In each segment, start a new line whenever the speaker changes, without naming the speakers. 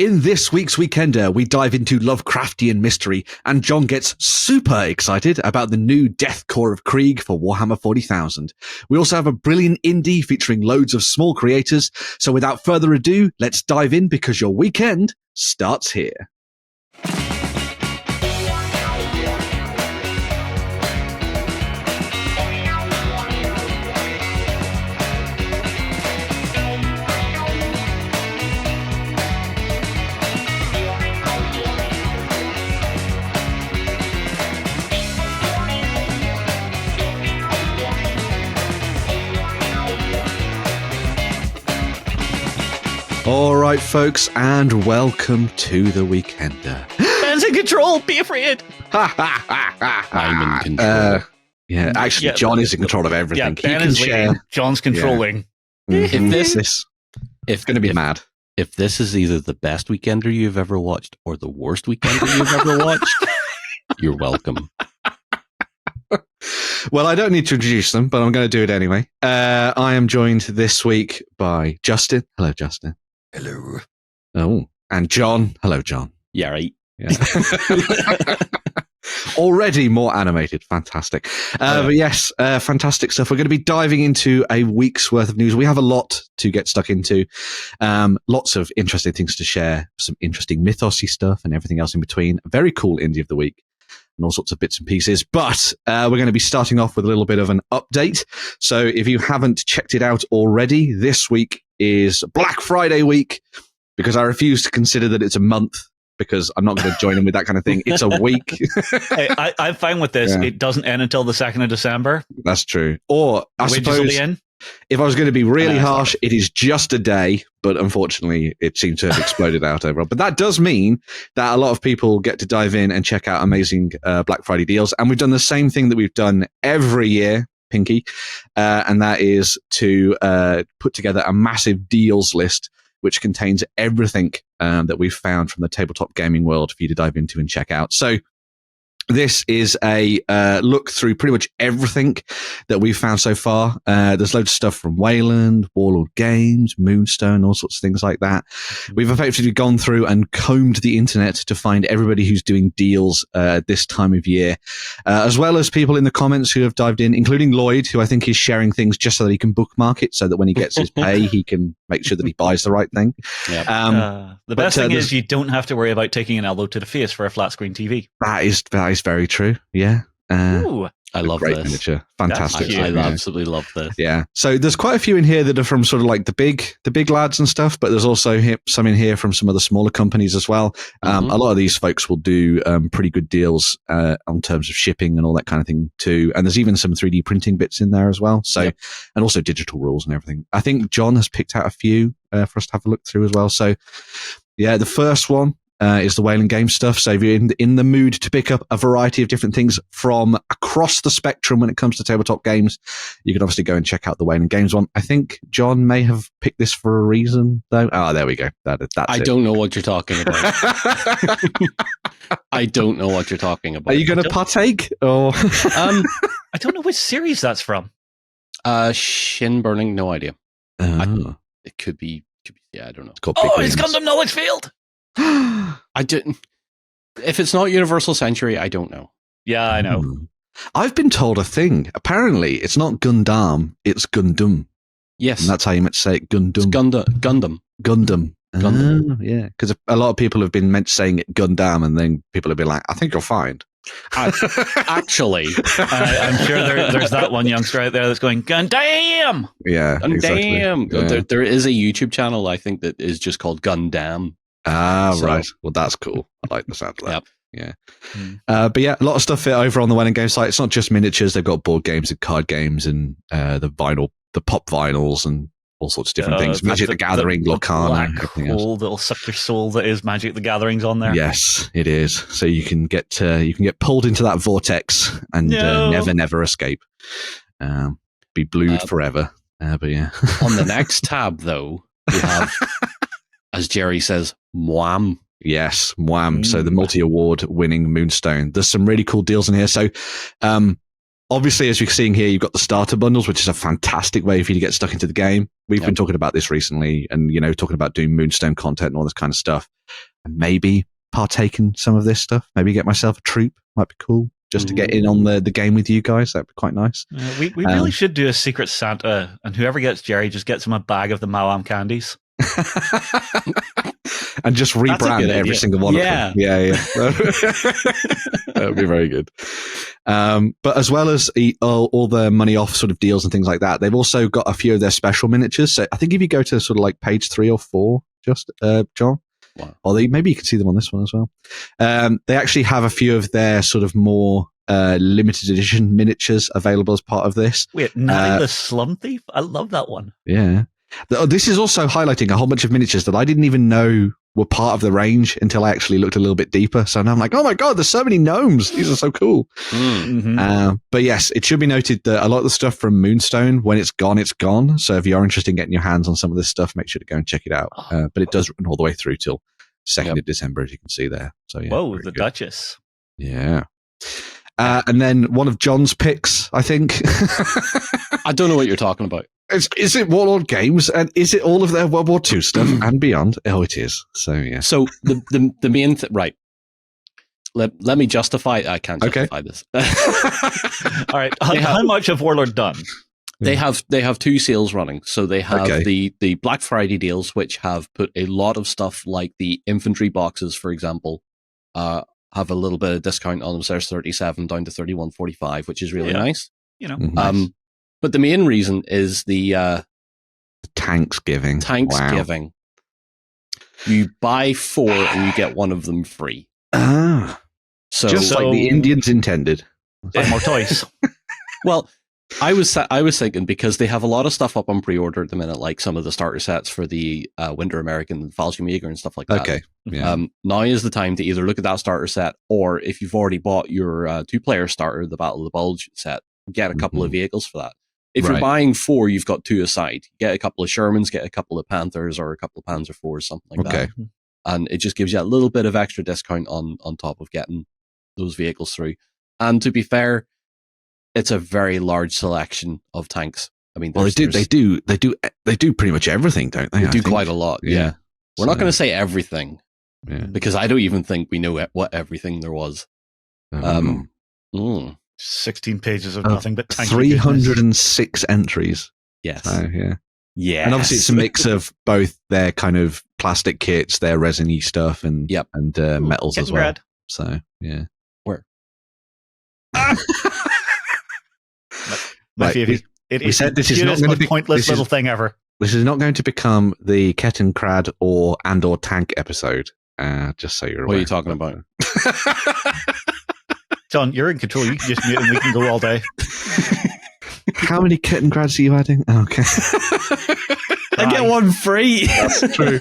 In this week's Weekender, we dive into Lovecraftian mystery, and John gets super excited about the new Death Korps of Krieg for Warhammer 40,000. We also have a brilliant indie featuring loads of small creators. So without further ado, let's dive in because your weekend starts here. All right, folks, and welcome to the Weekender.
Ben's in control. Be afraid.
I'm in control.
Actually, John is in control of everything.
Yeah, Ben is leading. John's controlling.
Yeah.
If
it's going to be mad.
If this is either the best Weekender you've ever watched or the worst Weekender you've ever watched, you're welcome.
Well, I don't need to introduce them, but I'm going to do it anyway. I am joined this week by Justin. Hello, Justin.
Hello.
Oh, and John. Hello, John.
Yeah, right.
Yeah. Already more animated. Fantastic. But yes, fantastic stuff. We're going to be diving into a week's worth of news. We have a lot to get stuck into. Lots of interesting things to share. Some interesting mythosy stuff and everything else in between. A very cool indie of the week and all sorts of bits and pieces. But we're going to be starting off with a little bit of an update. So if you haven't checked it out already, this week is Black Friday week, because I refuse to consider that it's a month, because I'm not going to join in with that kind of thing. It's a week.
Hey, I'm fine with this. Yeah. It doesn't end until the 2nd of December.
That's true. Or I suppose if I was going to be really harsh, it is just a day, but unfortunately it seems to have exploded out overall. But that does mean that a lot of people get to dive in and check out amazing Black Friday deals. And we've done the same thing that we've done every year, Pinky, and that is to put together a massive deals list which contains everything that we've found from the tabletop gaming world for you to dive into and check out. So this is a look through pretty much everything that we've found so far. There's loads of stuff from Wayland, Warlord Games, Moonstone, all sorts of things like that. We've effectively gone through and combed the internet to find everybody who's doing deals this time of year, as well as people in the comments who have dived in, including Lloyd, who I think is sharing things just so that he can bookmark it, so that when he gets his pay, he can make sure that he buys the right thing.
Yep.
The best thing is you don't have to worry about taking an elbow to the face for a flat screen TV.
That is very true. Yeah.
Ooh,
I love
great
this.
Miniature. Fantastic.
I absolutely love this.
Yeah. So there's quite a few in here that are from sort of like the big lads and stuff, but there's also some in here from some of the smaller companies as well. A lot of these folks will do pretty good deals on terms of shipping and all that kind of thing too. And there's even some 3D printing bits in there as well. So, and also digital rules and everything. I think John has picked out a few for us to have a look through as well. So yeah, the first one is the Wayland Games stuff. So if you're in the mood to pick up a variety of different things from across the spectrum when it comes to tabletop games, you can obviously go and check out the Wayland Games one. I think John may have picked this for a reason, though. Oh, there we go. That's
I don't know what you're talking about. I don't know what you're talking about.
Are you going to partake? Or
I don't know which series that's from.
Shin Burning, no idea. It could be. Yeah, I don't know.
It's Gundam Knowledge Field.
I didn't. If it's not Universal Century, I don't know.
Yeah, I know.
I've been told a thing. Apparently, it's not Gundam, it's Gundam.
Yes,
and that's how you meant to say it. Gundam.
It's Gundam.
Yeah, because a lot of people have been saying it Gundam, and then people have been like, "I think you'll find."
Actually,
I'm sure there's that one youngster out there that's going Gundam.
Yeah,
Gundam.
Exactly. Yeah.
There is a YouTube channel I think that is just called Gundam.
Right. Well, that's cool. I like the sound of that.
Yep.
Yeah. But yeah, a lot of stuff over on the Wayland Games site. It's not just miniatures. They've got board games and card games and the pop vinyls and all sorts of different things. Magic the Gathering, Lorcana,
everything else. That'll suck your soul that is Magic the Gathering's on there.
Yes, it is. So you can get pulled into that vortex and never escape. Be blued forever. But yeah.
On the next tab, though, we have, as Jerry says, Mwam.
Yes, Mwam. So the multi-award winning Moonstone. There's some really cool deals in here. So obviously, as you're seeing here, you've got the starter bundles, which is a fantastic way for you to get stuck into the game. We've been talking about this recently and, talking about doing Moonstone content and all this kind of stuff. And maybe partake in some of this stuff. Maybe get myself a troop. Might be cool. Just to get in on the game with you guys. That'd be quite nice.
We really should do a Secret Santa, and whoever gets Jerry just gets him a bag of the Mawam candies.
And just rebrand every single one of them. Yeah. That would be very good. But as well as all the money off sort of deals and things like that, they've also got a few of their special miniatures. So I think if you go to sort of like page 3 or 4, just John, or maybe you can see them on this one as well. They actually have a few of their sort of more limited edition miniatures available as part of this.
Wait, Natty the Slum Thief? I love that one.
Yeah. This is also highlighting a whole bunch of miniatures that I didn't even know were part of the range until I actually looked a little bit deeper. So now I'm like, oh my God, there's so many gnomes. These are so cool. But yes, it should be noted that a lot of the stuff from Moonstone, when it's gone, it's gone. So if you're interested in getting your hands on some of this stuff, make sure to go and check it out. But it does run all the way through till 2nd of December, as you can see there. So yeah.
Whoa, the Duchess.
Yeah. And then one of John's picks, I think.
I don't know what you're talking about.
Is it Warlord Games, and is it all of their World War II stuff and beyond? Oh, it is. So yeah.
So the main right. Let me justify. I can't justify this.
All right. How much have Warlord done?
They have 2 sales running. So they have the Black Friday deals, which have put a lot of stuff like the infantry boxes, for example, have a little bit of discount on them. So there's 37 down to 31.45, which is really nice.
Nice.
But the main reason is the
Thanksgiving.
Wow. You buy 4 and you get one of them free. So
just like the Indians intended.
More toys.
Well, I was thinking, because they have a lot of stuff up on pre-order at the minute, like some of the starter sets for the Winter American Fallschirmjäger and stuff like that.
Okay. Yeah.
Now is the time to either look at that starter set, or if you've already bought your 2-player starter, the Battle of the Bulge set, get a couple of vehicles for that. If you're buying 4, you've got 2 aside. Get a couple of Shermans, get a couple of Panthers, or a couple of Panzer IVs, something like that. And it just gives you a little bit of extra discount on top of getting those vehicles through. And to be fair, it's a very large selection of tanks. I mean,
they do pretty much everything, don't they?
They do quite a lot. Yeah. We're not going to say everything, because I don't even think we know what everything there was.
16 pages of nothing but tank.
306 entries.
Yes.
Yeah. And obviously it's a mix of both their kind of plastic kits, their resin-y stuff, and metals as well. So, yeah.
Where?
My favorite. We said this is not going to be pointless little thing ever.
This is not going to become the Kettenkrad or tank episode. Just so you're aware.
What are you talking about?
John, you're in control. You can just mute and we can go all day.
How many Kettenkrads are you adding? Okay.
I get one free.
That's true.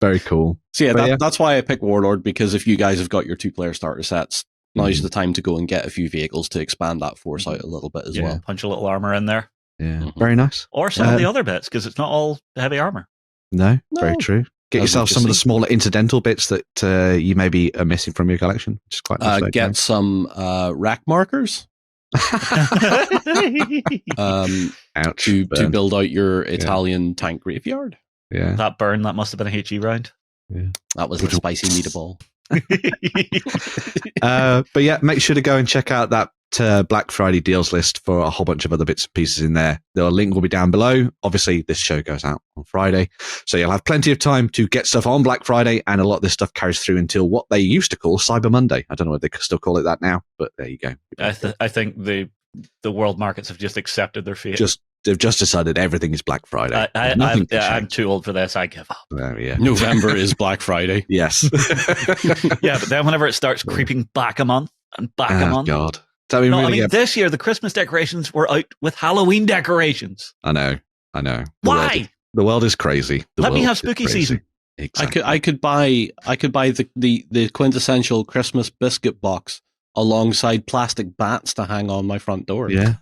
Very cool.
So yeah, that's why I picked Warlord, because if you guys have got your 2-player starter sets, now's the time to go and get a few vehicles to expand that force out a little bit as well.
Punch a little armor in there.
Yeah, very nice.
Or some of the other bits, because it's not all heavy armor.
No, very true. Get yourself some of the smaller incidental bits that you maybe are missing from your collection, which is quite nice.
Get some rack markers.
Ouch,
to build out your Italian tank graveyard.
Yeah,
that must have been a HE round.
Yeah,
that was the spicy meatball.
But yeah, make sure to go and check out that Black Friday deals list for a whole bunch of other bits and pieces in there. The link will be down below. Obviously, this show goes out on Friday, so you'll have plenty of time to get stuff on Black Friday, and a lot of this stuff carries through until what they used to call Cyber Monday. I don't know if they still call it that now, but there you go.
I think the world markets have just accepted their fate.
They've just decided everything is Black Friday.
I'm too old for this. I give up.
November is Black Friday.
Yes.
Yeah, but then whenever it starts creeping back a month and back a month.
God.
This year the Christmas decorations were out with Halloween decorations.
I know.
Why?
The world is crazy.
Let me have spooky season.
Exactly.
I could buy the quintessential Christmas biscuit box alongside plastic bats to hang on my front door.
Yeah.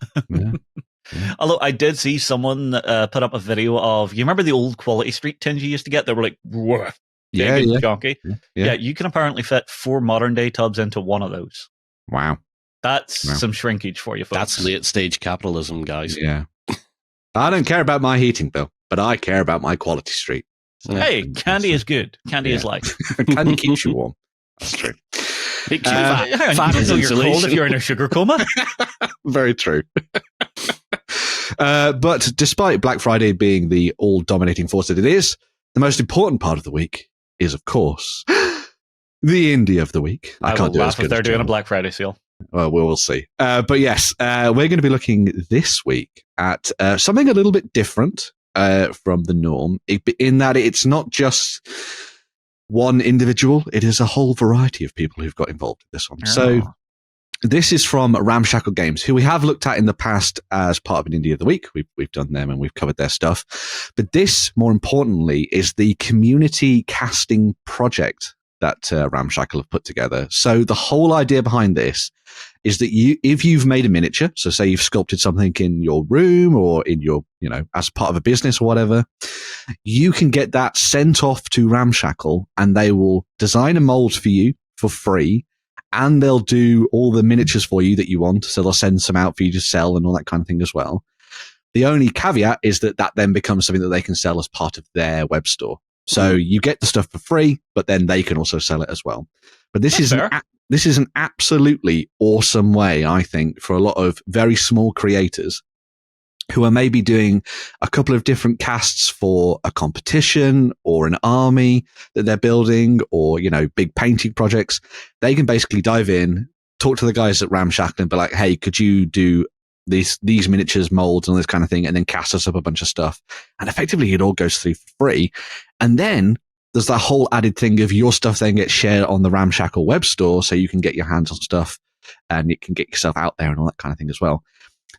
Although I did see someone put up a video of, you remember the old Quality Street tins you used to get? They were like, junky. Yeah, you can apparently fit 4 modern day tubs into one of those.
Wow.
That's some shrinkage for you, folks.
That's late stage capitalism, guys.
Yeah. I don't care about my heating bill, but I care about my quality street.
So hey, candy is good. Candy is life.
Candy keeps you warm. That's true.
You don't know you're cold if you're in a sugar coma.
Very true. But despite Black Friday being the all-dominating force that it is, the most important part of the week is, of course, the indie of the week.
I can't do laugh if they're doing a Black Friday sale.
Well, we'll see. But yes, we're going to be looking this week at something a little bit different from the norm, in that it's not just one individual, it is a whole variety of people who've got involved in this one. Oh. So this is from Ramshackle Games, who we have looked at in the past as part of an Indie of the Week. We've done them and we've covered their stuff. But this, more importantly, is the community casting project that Ramshackle have put together. So the whole idea behind this is that if you've made a miniature, so say you've sculpted something in your room or in your, as part of a business or whatever, you can get that sent off to Ramshackle and they will design a mold for you for free. And they'll do all the miniatures for you that you want. So they'll send some out for you to sell and all that kind of thing as well. The only caveat is that then becomes something that they can sell as part of their web store. So you get the stuff for free, but then they can also sell it as well. But this is an absolutely awesome way, I think, for a lot of very small creators who are maybe doing a couple of different casts for a competition or an army that they're building or, big painting projects. They can basically dive in, talk to the guys at Ramshackle and be like, hey, could you do these miniatures, molds and all this kind of thing, and then cast us up a bunch of stuff. And effectively it all goes through for free. And then there's that whole added thing of your stuff then gets shared on the Ramshackle web store so you can get your hands on stuff and it can get yourself out there and all that kind of thing as well.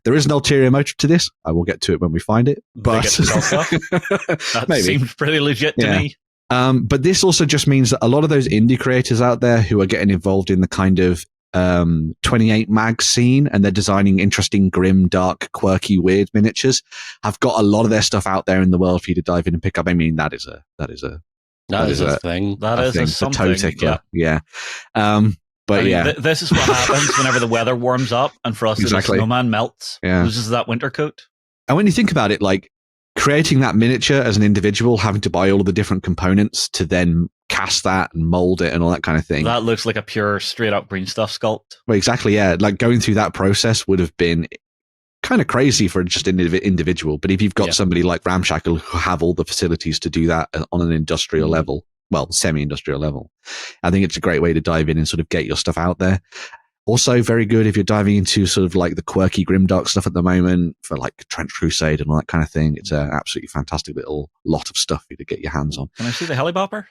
There is an ulterior motive to this. I will get to it when we find it. But
that seems pretty legit to me.
But this also just means that a lot of those indie creators out there who are getting involved in the kind of 28 mag scene and they're designing interesting, grim, dark, quirky, weird miniatures have got a lot of their stuff out there in the world for you to dive in and pick up. I mean, that is a
thing.
That is a something.
Tickler. Yeah. But
this is what happens whenever the weather warms up, and for us, the snowman melts, loses that winter coat.
And when you think about it, like creating that miniature as an individual, having to buy all of the different components to then cast that and mold it and all that kind of thing.
That looks like a pure, straight up green stuff sculpt.
Well, exactly, yeah. Like going through that process would have been kind of crazy for just an individual. But if you've got somebody like Ramshackle who have all the facilities to do that on an industrial level, well, semi-industrial level, I think it's a great way to dive in and sort of get your stuff out there. Also very good if you're diving into sort of like the quirky grimdark stuff at the moment for like Trench Crusade and all that kind of thing. It's an absolutely fantastic little lot of stuff for you to get your hands on.
Can I see the helibopper?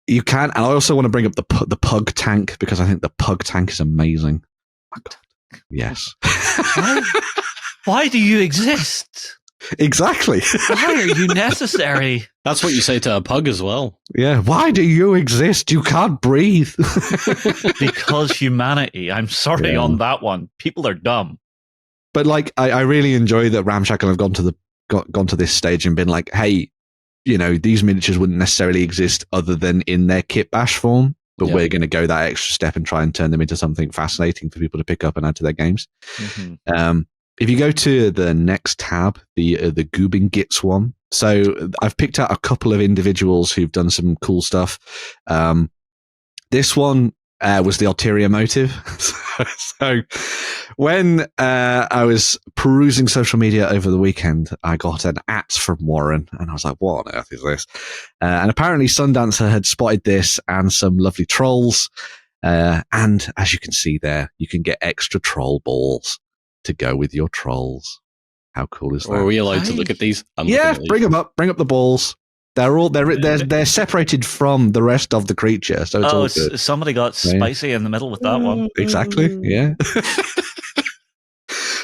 You can. And I also want to bring up the pug tank because I think the pug tank is amazing. Oh my God. Yes.
Why do you exist?
Exactly.
Why are you necessary?
That's what you say to a pug as well.
Yeah. Why do you exist? You can't breathe.
Because humanity. I'm sorry on that one. People are dumb.
But like, I really enjoy that Ramshackle have gone to this stage and been like, hey, these miniatures wouldn't necessarily exist other than in their kit bash form, but we're going to go that extra step and try and turn them into something fascinating for people to pick up and add to their games. Mm-hmm. If you go to the next tab, the Goobing Gits one, so I've picked out a couple of individuals who've done some cool stuff. This one was the ulterior motive. So when I was perusing social media over the weekend, I got an @ from Warren, and I was like, what on earth is this? And apparently Sundancer had spotted this and some lovely trolls. And as you can see there, you can get extra troll balls to go with your trolls. How cool is that?
Are we allowed to look at these?
Bring them up. Bring up the balls. They're separated from the rest of the creature, so it's all good.
Somebody got spicy in the middle with that one.
Exactly. Yeah.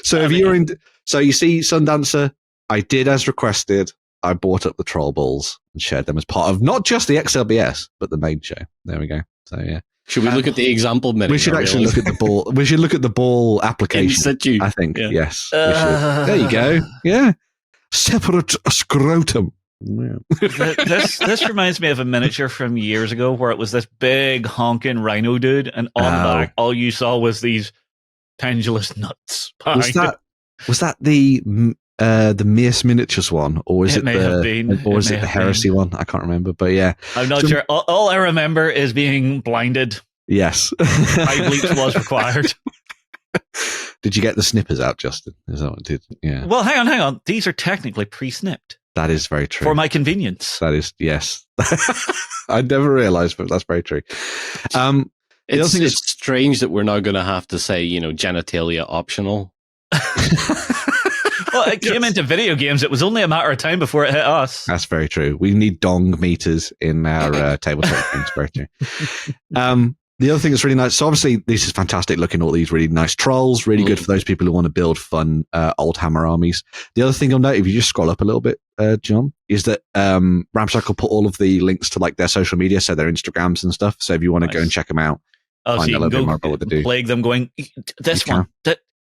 So you see, Sundancer, I did as requested. I bought up the troll balls and shared them as part of not just the XLBS, but the main show. There we go. So yeah.
Should we look at the example menu?
We should actually look at the ball. We should look at the ball application. I think. Yeah. Yes. We should. There you go. Yeah. Separate scrotum.
This reminds me of a miniature from years ago where it was this big honking rhino dude, and on the back, all you saw was these pendulous nuts.
Was that the Mias Miniatures one, or was it the Heresy one? I can't remember, but yeah,
I'm not sure. All I remember is being blinded.
Yes,
eye bleach was required.
Did you get the snippers out, Justin? Is that what did? Yeah.
Well, hang on. These are technically pre-snipped.
That is very true.
For my convenience.
That is, yes. I never realized, but that's very true.
It's strange that we're now going to have to say, genitalia optional.
Well, it came into video games. It was only a matter of time before it hit us.
That's very true. We need dong meters in our tabletop games. Very true. The other thing that's really nice, so obviously this is fantastic looking at all these really nice trolls, really good for those people who want to build fun old hammer armies. The other thing you'll note, if you just scroll up a little bit, John, is that Ramshackle put all of the links to like their social media, so their Instagrams and stuff. So if you want to go and check them out,
so you can go plague them going, this one,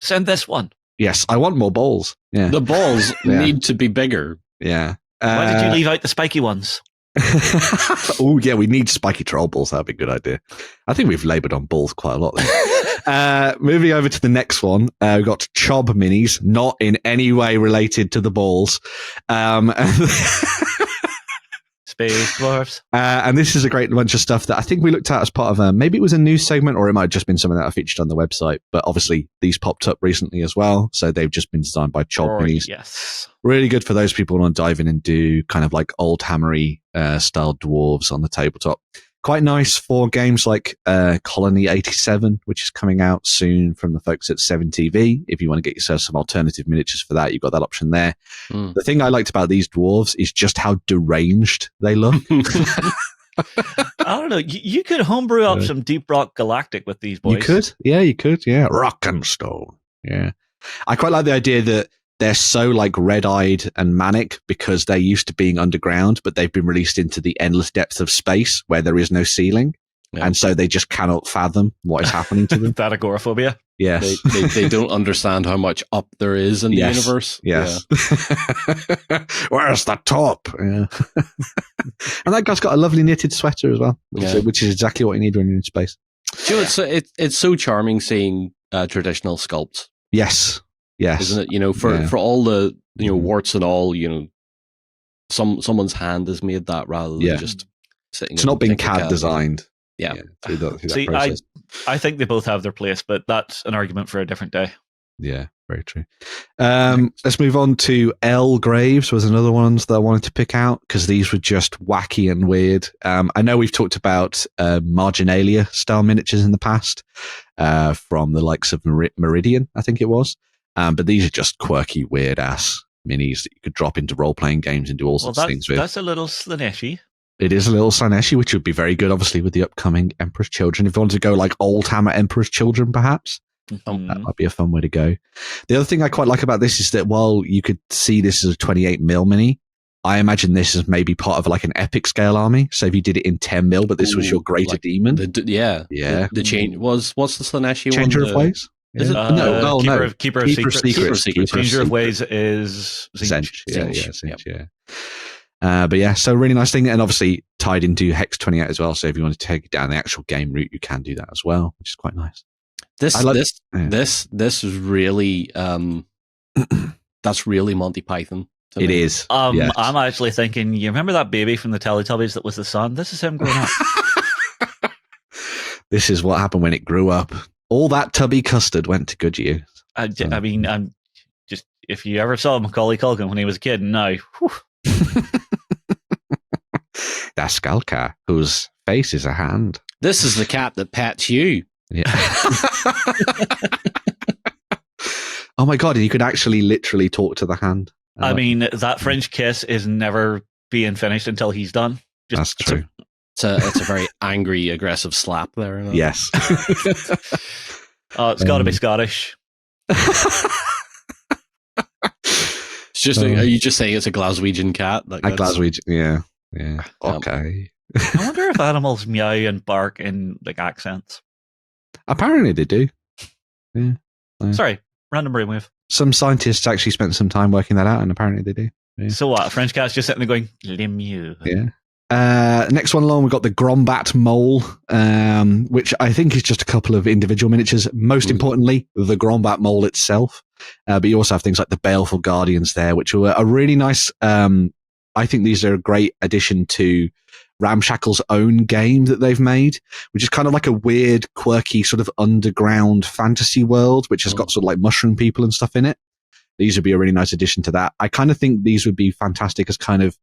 send this one.
Yes, I want more balls. Yeah,
the balls need to be bigger.
Yeah.
Why did you leave out the spiky ones?
Oh yeah, we need spiky troll balls. That'd be a good idea. I think we've laboured on balls quite a lot there. Moving over to the next one, we've got Chob minis, not in any way related to the balls.
Space Dwarves.
And this is a great bunch of stuff that I think we looked at as part of maybe it was a news segment, or it might have just been something that I featured on the website. But obviously these popped up recently as well. So they've just been designed by Chob minis.
Yes.
Really good for those people who want to dive in and do kind of like old hammery style dwarves on the tabletop. Quite nice for games like Colony 87, which is coming out soon from the folks at 7TV. If you want to get yourself some alternative miniatures for that, you've got that option there. The thing I liked about these dwarves is just how deranged they look.
I don't know. You could homebrew up some Deep Rock Galactic with these boys.
You could. Yeah, you could. Yeah. Rock and stone. Yeah. I quite like the idea that they're so like red-eyed and manic because they're used to being underground, but they've been released into the endless depths of space where there is no ceiling. Yeah. And so they just cannot fathom what is happening to them.
That agoraphobia.
Yes.
They don't understand how much up there is in the universe.
Yes. Yeah. Where's the top? Yeah. And that guy's got a lovely knitted sweater as well, which is exactly what you need when you're in space.
It's so charming seeing traditional sculpts.
Yes. Yes.
Isn't it? For all the, warts and all, someone's hand has made that rather than just sitting.
It's not being CAD designed.
Yeah.
Through that
See,
process.
I think they both have their place, but that's an argument for a different day.
Yeah, very true. Let's move on to L Graves was another one that I wanted to pick out because these were just wacky and weird. I know we've talked about Marginalia style miniatures in the past from the likes of Meridian, I think it was. But these are just quirky, weird ass minis that you could drop into role playing games and do all sorts of things with.
That's a little Slaneshi.
It is a little Slaneshi, which would be very good, obviously, with the upcoming Emperor's Children. If you want to go like old hammer Emperor's Children, perhaps, that might be a fun way to go. The other thing I quite like about this is that while you could see this as a 28mm mini, I imagine this is maybe part of like an epic scale army. So if you did it in 10mm, but this was your greater demon.
The change was, what's the Slaneshi one?
Changer of Ways?
Is it?
No. Keeper of Secrets.
Secrets.
Changer of Ways is
Zinch. Yeah. But yeah, so really nice thing. And obviously tied into Hex 28 as well. So if you want to take it down the actual game route, you can do that as well, which is quite nice.
This is really, that's really Monty Python.
It is.
Yes. I'm actually thinking, you remember that baby from the Teletubbies that was the sun? This is him growing up.
This is what happened when it grew up. All that tubby custard went to good use.
I mean, I'm just, if you ever saw Macaulay Culkin when he was a kid, now,
that skull cat whose face is a hand.
This is the cat that pats you.
Yeah. Oh my god! And you could actually literally talk to the hand.
I mean, that French kiss is never being finished until he's done.
That's true.
It's a very angry, aggressive slap there.
Yes.
It's got to be Scottish.
It's just. Are you just saying it's a Glaswegian cat?
A Glaswegian, yeah. Okay.
I wonder if animals meow and bark in like accents.
Apparently they do. Yeah.
Sorry, random brainwave.
Some scientists actually spent some time working that out, and apparently they do. Yeah.
So what? French cat's just sitting there going, Lemieux.
Yeah. Next one along, we've got the Grombat Mole, which I think is just a couple of individual miniatures. Most importantly, the Grombat Mole itself. But you also have things like the Baleful Guardians there, which are a really nice. I think these are a great addition to Ramshackle's own game that they've made, which is kind of like a weird, quirky sort of underground fantasy world, which has got sort of like mushroom people and stuff in it. These would be a really nice addition to that. I kind of think these would be fantastic as kind of,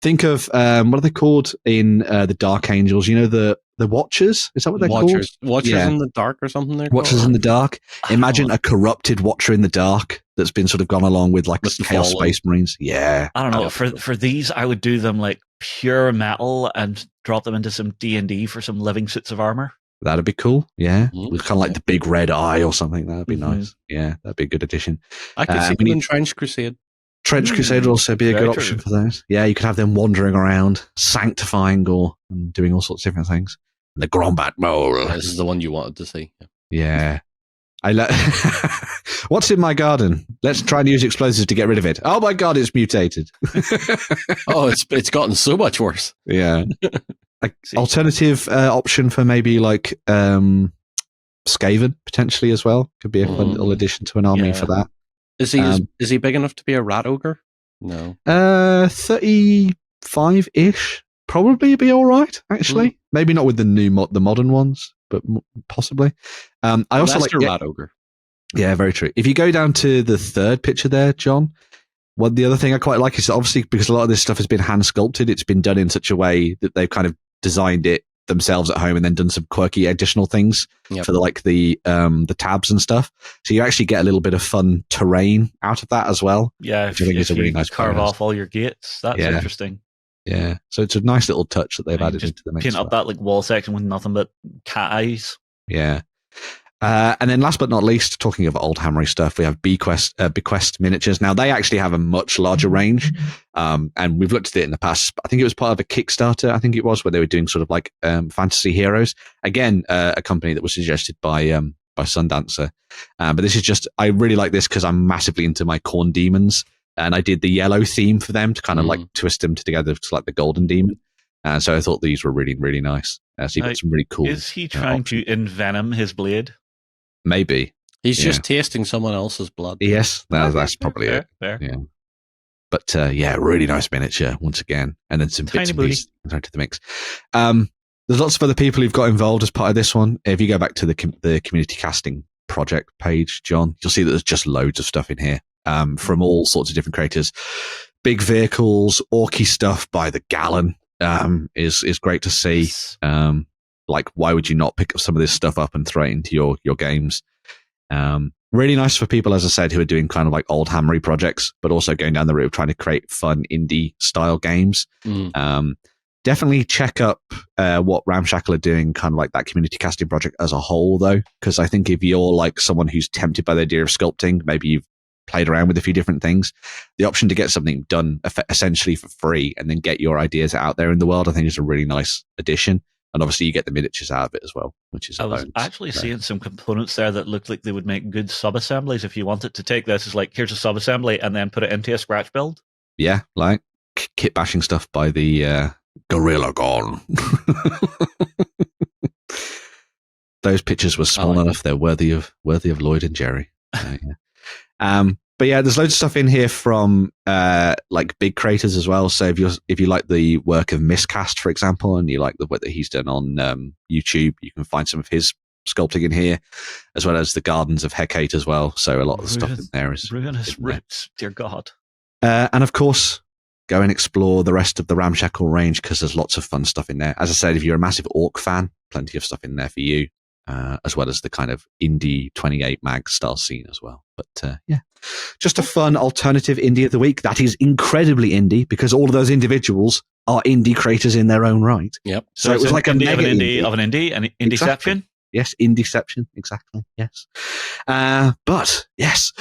think of, what are they called in the Dark Angels? You know, the Watchers? Is that what they're called?
Watchers in the Dark or something?
Watchers in the Dark. Imagine a corrupted Watcher in the Dark that's been sort of gone along with like Chaos Space Marines. Yeah.
I don't know. For these, I would do them like pure metal and drop them into some D&D for some living suits of armor.
That'd be cool. Yeah. With kind of like the big red eye or something. That'd be nice. Yeah. That'd be a good addition.
I could see them in Trench Crusade.
Trench Crusade would also be a good option for those. Yeah, you could have them wandering around, sanctifying Gore and doing all sorts of different things. And the Grombat Mole.
This is the one you wanted to see.
Yeah. What's in my garden? Let's try and use explosives to get rid of it. Oh my god, it's mutated.
It's gotten so much worse.
Yeah. Alternative option for maybe like Skaven potentially as well. Could be a fun little addition to an army for that.
Is he big enough to be a rat ogre? No.
35-ish. Probably be all right, actually. Maybe not with the modern ones, but possibly. I also like
a rat ogre.
Yeah, very true. If you go down to the third picture there, John, the other thing I quite like is obviously because a lot of this stuff has been hand sculpted, it's been done in such a way that they've kind of designed it themselves at home and then done some quirky additional things for the tabs and stuff. So you actually get a little bit of fun terrain out of that as well.
Yeah,
which I think is a really nice
carve off all your gates. That's interesting.
Yeah, so it's a nice little touch that they've added into the mix.
Paint up that like wall section with nothing but cat eyes.
Yeah. And then last but not least, talking of old hammery stuff, we have Bequest miniatures. Now, they actually have a much larger range, and we've looked at it in the past. I think it was part of a Kickstarter, where they were doing sort of like fantasy heroes. Again, a company that was suggested by Sundancer. But this is just, I really like this because I'm massively into my Khorne demons, and I did the yellow theme for them to kind of like twist them together to like the golden demon. So I thought these were really, really nice. So you've got some really cool.
Is he trying to envenom his blade?
Maybe.
He's just tasting someone else's blood.
Yes, that's probably it.
Fair.
Yeah. But really nice miniature once again. And then some bits and pieces into the mix. There's lots of other people who've got involved as part of this one. If you go back to the community casting project page, John, you'll see that there's just loads of stuff in here from all sorts of different creators. Big vehicles, orky stuff by the gallon is great to see. Like, why would you not pick up some of this stuff up and throw it into your games? Really nice for people, as I said, who are doing kind of like old hammery projects, but also going down the route of trying to create fun indie style games. Definitely check up what Ramshackle are doing, kind of like that community casting project as a whole, though, because I think if you're like someone who's tempted by the idea of sculpting, maybe you've played around with a few different things, the option to get something done essentially for free and then get your ideas out there in the world, I think is a really nice addition. And obviously you get the miniatures out of it as well, which is
I was actually seeing some components there that looked like they would make good sub-assemblies if you wanted to take this as like, here's a sub-assembly and then put it into a scratch build.
Yeah, like kit bashing stuff by the Gorilla Gone. Those pictures were small enough; they're worthy of Lloyd and Jerry. But yeah, there's loads of stuff in here from like big creators as well. So if you like the work of Miscast, for example, and you like the work that he's done on YouTube, you can find some of his sculpting in here, as well as the Gardens of Hecate as well. So a lot of the stuff in there is
ruinous rips. Dear God.
And of course, go and explore the rest of the Ramshackle range because there's lots of fun stuff in there. As I said, if you're a massive Orc fan, plenty of stuff in there for you. As well as the kind of indie 28 mag style scene as well. But yeah, just a fun alternative indie of the week. That is incredibly indie because all of those individuals are indie creators in their own right.
Yep.
So it was like
an indieception.
Yes, indieception. Exactly. Yes. But yes,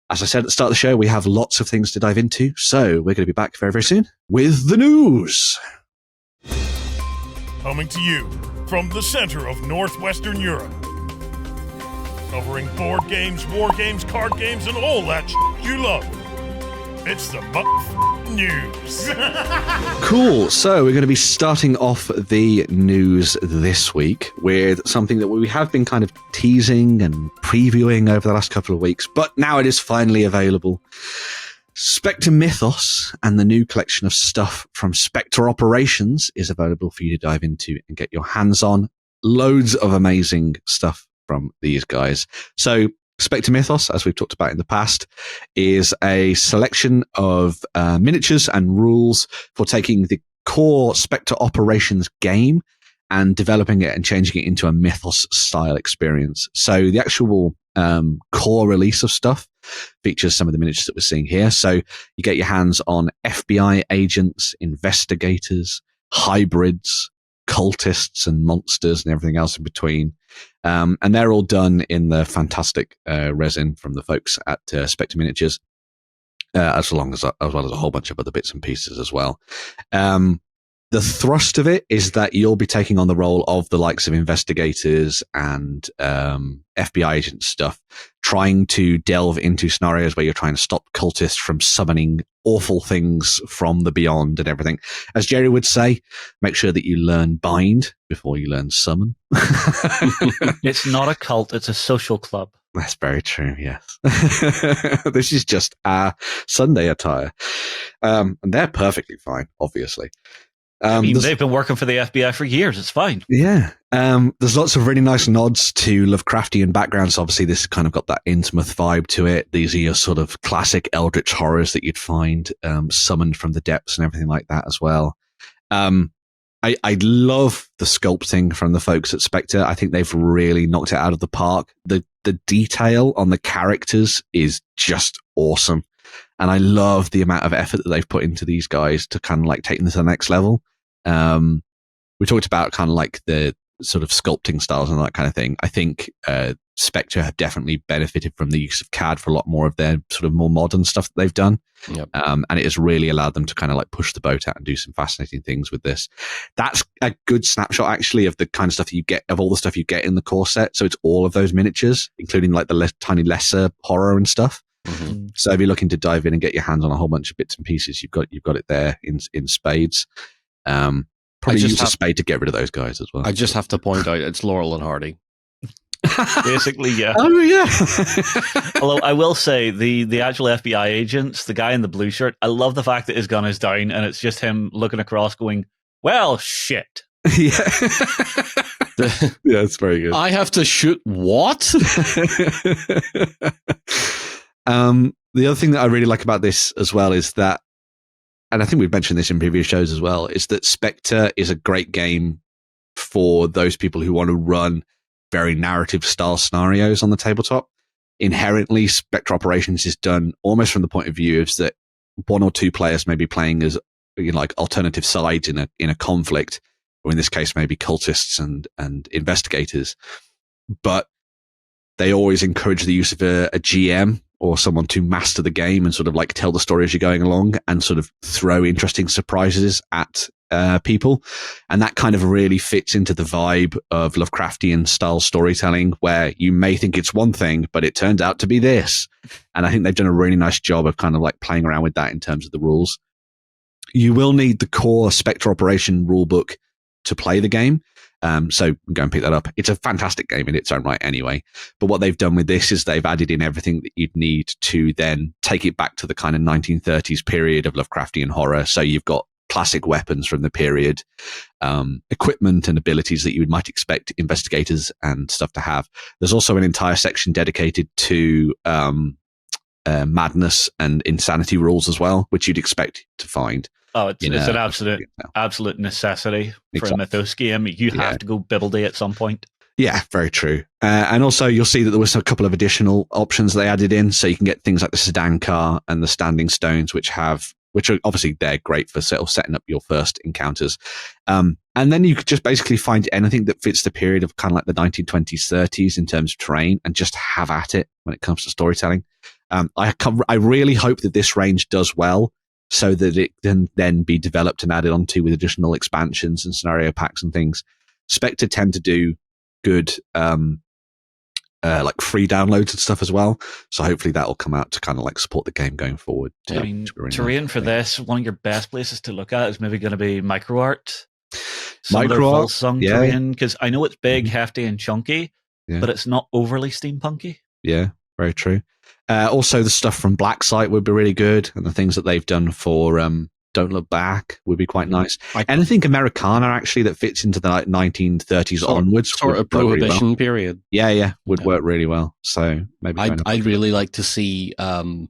as I said at the start of the show, we have lots of things to dive into. So we're going to be back very, very soon with the news.
Coming to you from the center of Northwestern Europe. Covering board games, war games, card games, and all that you love. It's the news.
Cool. So we're going to be starting off the news this week with something that we have been kind of teasing and previewing over the last couple of weeks, but now it is finally available. Spectre Mythos and the new collection of stuff from Spectre Operations is available for you to dive into and get your hands on. Loads of amazing stuff from these guys. So Spectre Mythos, as we've talked about in the past, is a selection of miniatures and rules for taking the core Spectre Operations game and developing it and changing it into a Mythos-style experience. So the actual core release of stuff features some of the miniatures that we're seeing here. So you get your hands on FBI agents, investigators, hybrids, cultists and monsters and everything else in between. And they're all done in the fantastic resin from the folks at Spectre Miniatures, as well as a whole bunch of other bits and pieces as well. The thrust of it is that you'll be taking on the role of the likes of investigators and FBI agent stuff, trying to delve into scenarios where you're trying to stop cultists from summoning awful things from the beyond and everything. As Jerry would say, make sure that you learn bind before you learn summon.
It's not a cult, it's a social club.
That's very true, yes. This is just our Sunday attire. And they're perfectly fine, obviously.
They've been working for the FBI for years. It's fine.
Yeah. There's lots of really nice nods to Lovecraftian backgrounds. Obviously, this has kind of got that Innsmouth vibe to it. These are your sort of classic eldritch horrors that you'd find summoned from the depths and everything like that as well. I love the sculpting from the folks at Spectre. I think they've really knocked it out of the park. The detail on the characters is just awesome. And I love the amount of effort that they've put into these guys to kind of like take them to the next level. We talked about kind of like the sort of sculpting styles and that kind of thing. I think Spectre have definitely benefited from the use of CAD for a lot more of their sort of more modern stuff that they've done.
Yep.
And it has really allowed them to kind of like push the boat out and do some fascinating things with this. That's a good snapshot actually of the kind of stuff you get, of all the stuff you get in the core set. So it's all of those miniatures, including like the tiny lesser horror and stuff. Mm-hmm. So if you're looking to dive in and get your hands on a whole bunch of bits and pieces, you've got it there in spades. Probably use a spade to get rid of those guys as well.
I just have to point out it's Laurel and Hardy.
Basically, yeah.
Oh yeah.
Although I will say the actual FBI agents, the guy in the blue shirt, I love the fact that his gun is down and it's just him looking across, going, "Well, shit."
Yeah. Yeah, it's very good.
I have to shoot what?
The other thing that I really like about this as well is that, and I think we've mentioned this in previous shows as well, is that Spectre is a great game for those people who want to run very narrative style scenarios on the tabletop. Inherently, Spectre Operations is done almost from the point of view is that one or two players may be playing as, you know, like alternative sides in a conflict, or in this case, maybe cultists and investigators. But they always encourage the use of a GM or someone to master the game and sort of like tell the story as you're going along and sort of throw interesting surprises at people. And that kind of really fits into the vibe of Lovecraftian style storytelling, where you may think it's one thing, but it turns out to be this. And I think they've done a really nice job of kind of like playing around with that in terms of the rules. You will need the core Spectre Operation rulebook to play the game. So go and pick that up. It's a fantastic game in its own right anyway. But what they've done with this is they've added in everything that you'd need to then take it back to the kind of 1930s period of Lovecraftian horror. So you've got classic weapons from the period, equipment and abilities that you might expect investigators and stuff to have. There's also an entire section dedicated to madness and insanity rules as well, which you'd expect to find.
Oh, it's an absolute necessity for a Mythos game. You have to go Bibbleday at some point.
Yeah, very true. And also you'll see that there was a couple of additional options they added in. So you can get things like the sedan car and the standing stones, which are obviously they're great for setting up your first encounters. And then you could just basically find anything that fits the period of kind of like the 1920s, 30s in terms of terrain and just have at it when it comes to storytelling. I really hope that this range does well, so that it can then be developed and added onto with additional expansions and scenario packs and things. Spectre tend to do good like free downloads and stuff as well. So hopefully that will come out to kind of like support the game going forward.
I mean, terrain for this, one of your best places to look at is maybe going to be microart.
Microart,
terrain, because I know it's big, hefty, and chunky, but it's not overly steampunky.
Yeah, very true. Also, the stuff from Black Site would be really good, and the things that they've done for Don't Look Back would be quite nice. Anything Americana, actually, that fits into the 1930s onwards.
Sort of Prohibition period.
Yeah, would work really well. So maybe
I'd really like to see, do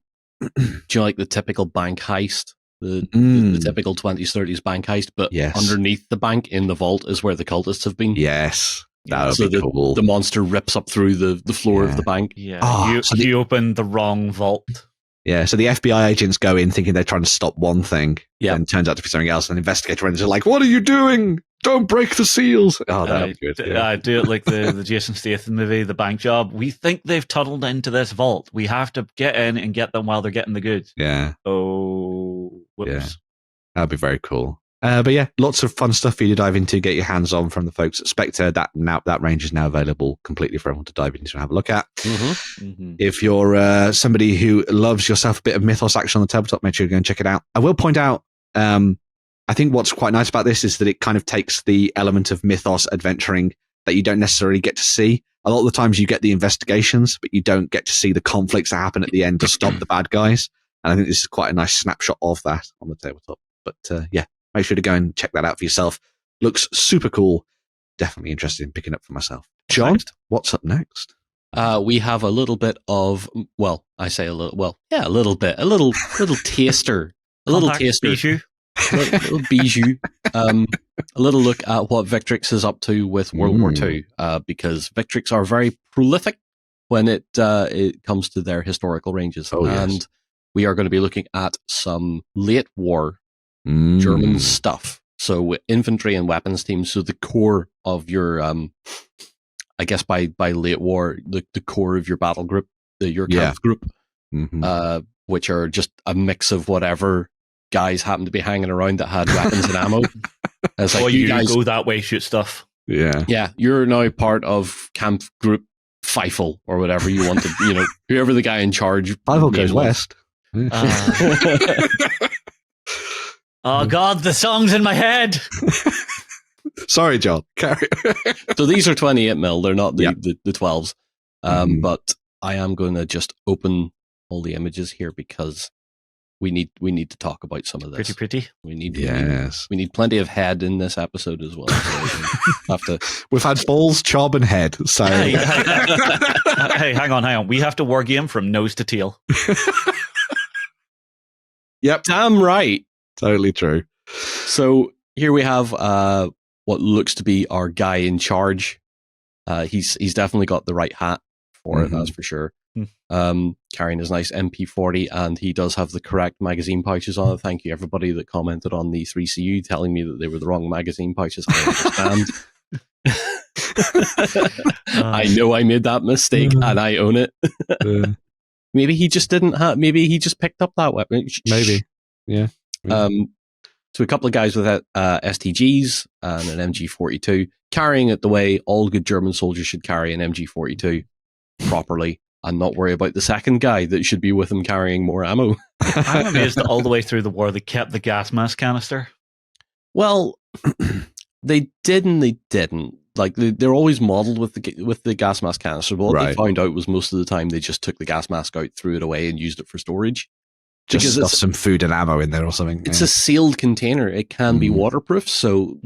you like the typical bank heist? The typical 20s, 30s bank heist, but underneath the bank in the vault is where the cultists have been.
Yes. That would be cool.
The monster rips up through the floor of the bank.
Yeah, you open the wrong vault.
Yeah, so the FBI agents go in thinking they're trying to stop one thing, and turns out to be something else. And the investigator runs are like, "What are you doing? Don't break the seals!" Oh, that'd be good.
I do it like the Jason Statham movie, The Bank Job. We think they've tunneled into this vault. We have to get in and get them while they're getting the goods.
Yeah.
Oh, whoops.
Yeah, that'd be very cool. But yeah, lots of fun stuff for you to dive into, get your hands on from the folks at Spectre. That range is now available completely for everyone to dive into and have a look at. If you're somebody who loves yourself a bit of Mythos action on the tabletop, make sure you go and check it out. I will point out, I think what's quite nice about this is that it kind of takes the element of Mythos adventuring that you don't necessarily get to see. A lot of the times you get the investigations, but you don't get to see the conflicts that happen at the end to stop the bad guys. And I think this is quite a nice snapshot of that on the tabletop. But yeah. Make sure to go and check that out for yourself. Looks super cool. Definitely interested in picking up for myself. John, what's up next?
We have a little bit of, well, I say a little, well, yeah, a little bit, a little taster, a little taster,
bijou.
little bijou. A little look at what Victrix is up to with World War II, because Victrix are very prolific when it comes to their historical ranges. And we are going to be looking at some late war German stuff. So infantry and weapons teams. So the core of your, I guess by late war, the core of your battle group, your Kampf group, which are just a mix of whatever guys happen to be hanging around that had weapons and ammo. It's like,
you guys go that way, shoot stuff.
Yeah. You're now part of Kampf group Feifel or whatever you want to, whoever the guy in charge.
Feifel goes west.
Oh God, the song's in my head.
Sorry, John. Carry on.
So these are 28 mil. They're not the 12s. But I am going to just open all the images here because we need to talk about some of this.
Pretty.
We need plenty of head in this episode as well. So
We've had balls, chob, and head. So
hey, hang on. We have to wargame from nose to tail.
Yep,
damn right.
Totally true.
So here we have what looks to be our guy in charge. He's definitely got the right hat for it, that's for sure. Carrying his nice MP40, and he does have the correct magazine pouches on it. Thank you, everybody that commented on the 3CU telling me that they were the wrong magazine pouches. I understand. I know I made that mistake, and I own it. Maybe he just didn't have. Maybe he just picked up that weapon.
Maybe, yeah.
So a couple of guys with STGs and an MG42, carrying it the way all good German soldiers should carry an MG42 properly, and not worry about the second guy that should be with him carrying more ammo.
I'm amazed that all the way through the war they kept the gas mask canister.
Well, they did and they didn't. Like they're always modeled with the gas mask canister. But what they found out was most of the time they just took the gas mask out, threw it away, and used it for storage.
Just stuff some food and ammo in there or something.
It's a sealed container. It can be waterproof, so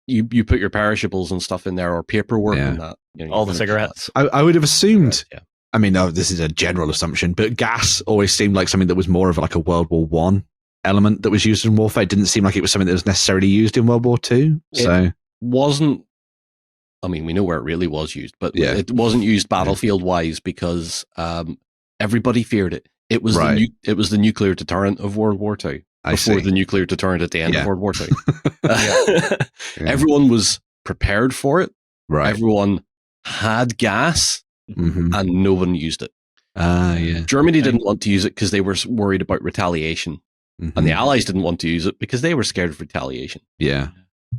you put your perishables and stuff in there, or paperwork and that.
All the cigarettes.
I would have assumed. I mean, no, this is a general assumption, but gas always seemed like something that was more of like a World War I element that was used in warfare. It didn't seem like it was something that was necessarily used in World War II. So
it wasn't. I mean, we know where it really was used, but it wasn't used battlefield-wise because everybody feared it. It was it was the nuclear deterrent of World War II before the nuclear deterrent at the end of World War II. Everyone was prepared for it.
Right.
Everyone had gas, and no one used it.
Yeah.
Germany didn't want to use it because they were worried about retaliation, and the Allies didn't want to use it because they were scared of retaliation.
Yeah.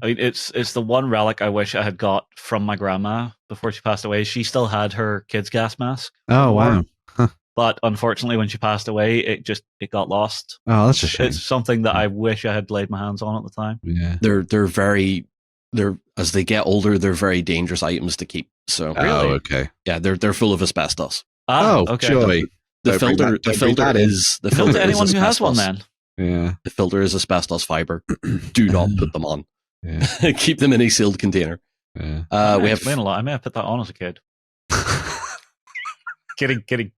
I mean, it's the one relic I wish I had got from my grandma before she passed away. She still had her kid's gas mask.
Oh, wow. Huh.
But unfortunately, when she passed away, it got lost.
Oh, that's a shame.
It's something that I wish I had laid my hands on at the time.
Yeah.
They're as they get older, they're very dangerous items to keep. So
Oh, okay.
yeah, they're full of asbestos.
Okay.
joy.
The filter is
anyone who has one then.
Yeah.
The filter is asbestos fiber. Do not put them on.
Yeah.
Keep them in a sealed container.
Yeah.
We have
explain a lot. I may have put that on as a kid. Kidding.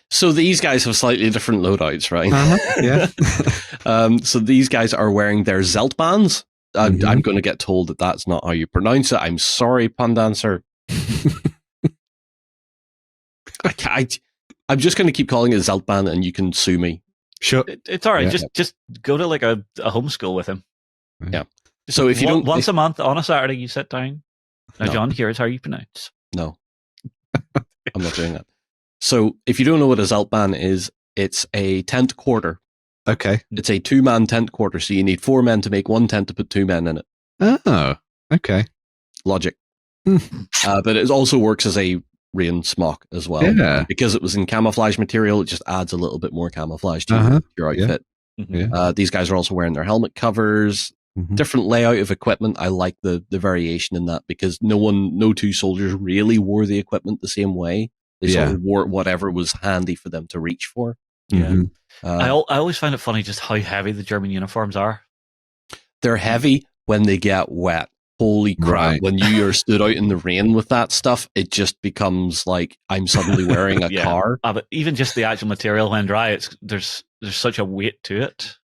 So these guys have slightly different loadouts, right?
Yeah.
So these guys are wearing their Zelt bands. I'm going to get told that that's not how you pronounce it. I'm sorry, Pandancer. I'm just going to keep calling it Zelt band, and you can sue me.
Sure.
It's all right.
Yeah.
Just go to like a homeschool with him.
Yeah. So if you don't
once a month on a Saturday, you sit down. Now,
No.
John, here's how you pronounce.
No, I'm not doing that. So if you don't know what a Zelt band is, it's a tent quarter.
Okay.
It's a 2-man tent quarter, so you need 4 men to make 1 tent to put 2 men in it.
Oh, okay.
Logic. But it also works as a rain smock as well.
Yeah.
Because it was in camouflage material, it just adds a little bit more camouflage to your outfit.
Mm-hmm.
These guys are also wearing their helmet covers. Different layout of equipment. I like the variation in that because no two soldiers really wore the equipment the same way. They sort of wore whatever was handy for them to reach for.
Yeah. I always find it funny just how heavy the German uniforms are.
They're heavy when they get wet. Holy crap.
Right.
When you are stood out in the rain with that stuff, it just becomes like I'm suddenly wearing a car.
But even just the actual material when dry, there's such a weight to it.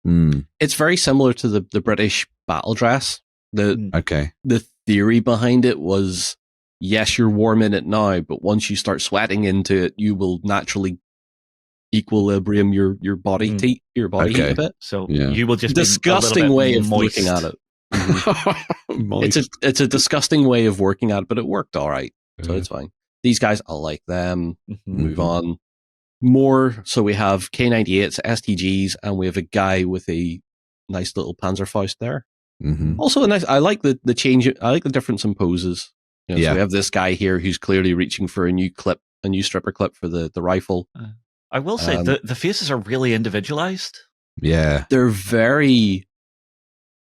It's very similar to the British battle dress. The theory behind it was, yes, you're warm in it now, but once you start sweating into it, you will naturally equilibrium your body heat a bit.
So you will just
disgusting
be
way of
moist.
looking at it. It's a disgusting way of working at it, but it worked all right, so it's fine. These guys, I like them. Move on. More. So we have K98s, STGs, and we have a guy with a nice little Panzerfaust there. Also a nice. I like the change. I like the difference in poses. So we have this guy here who's clearly reaching for a new stripper clip for the rifle.
I will say the faces are really individualized.
Yeah,
they're very.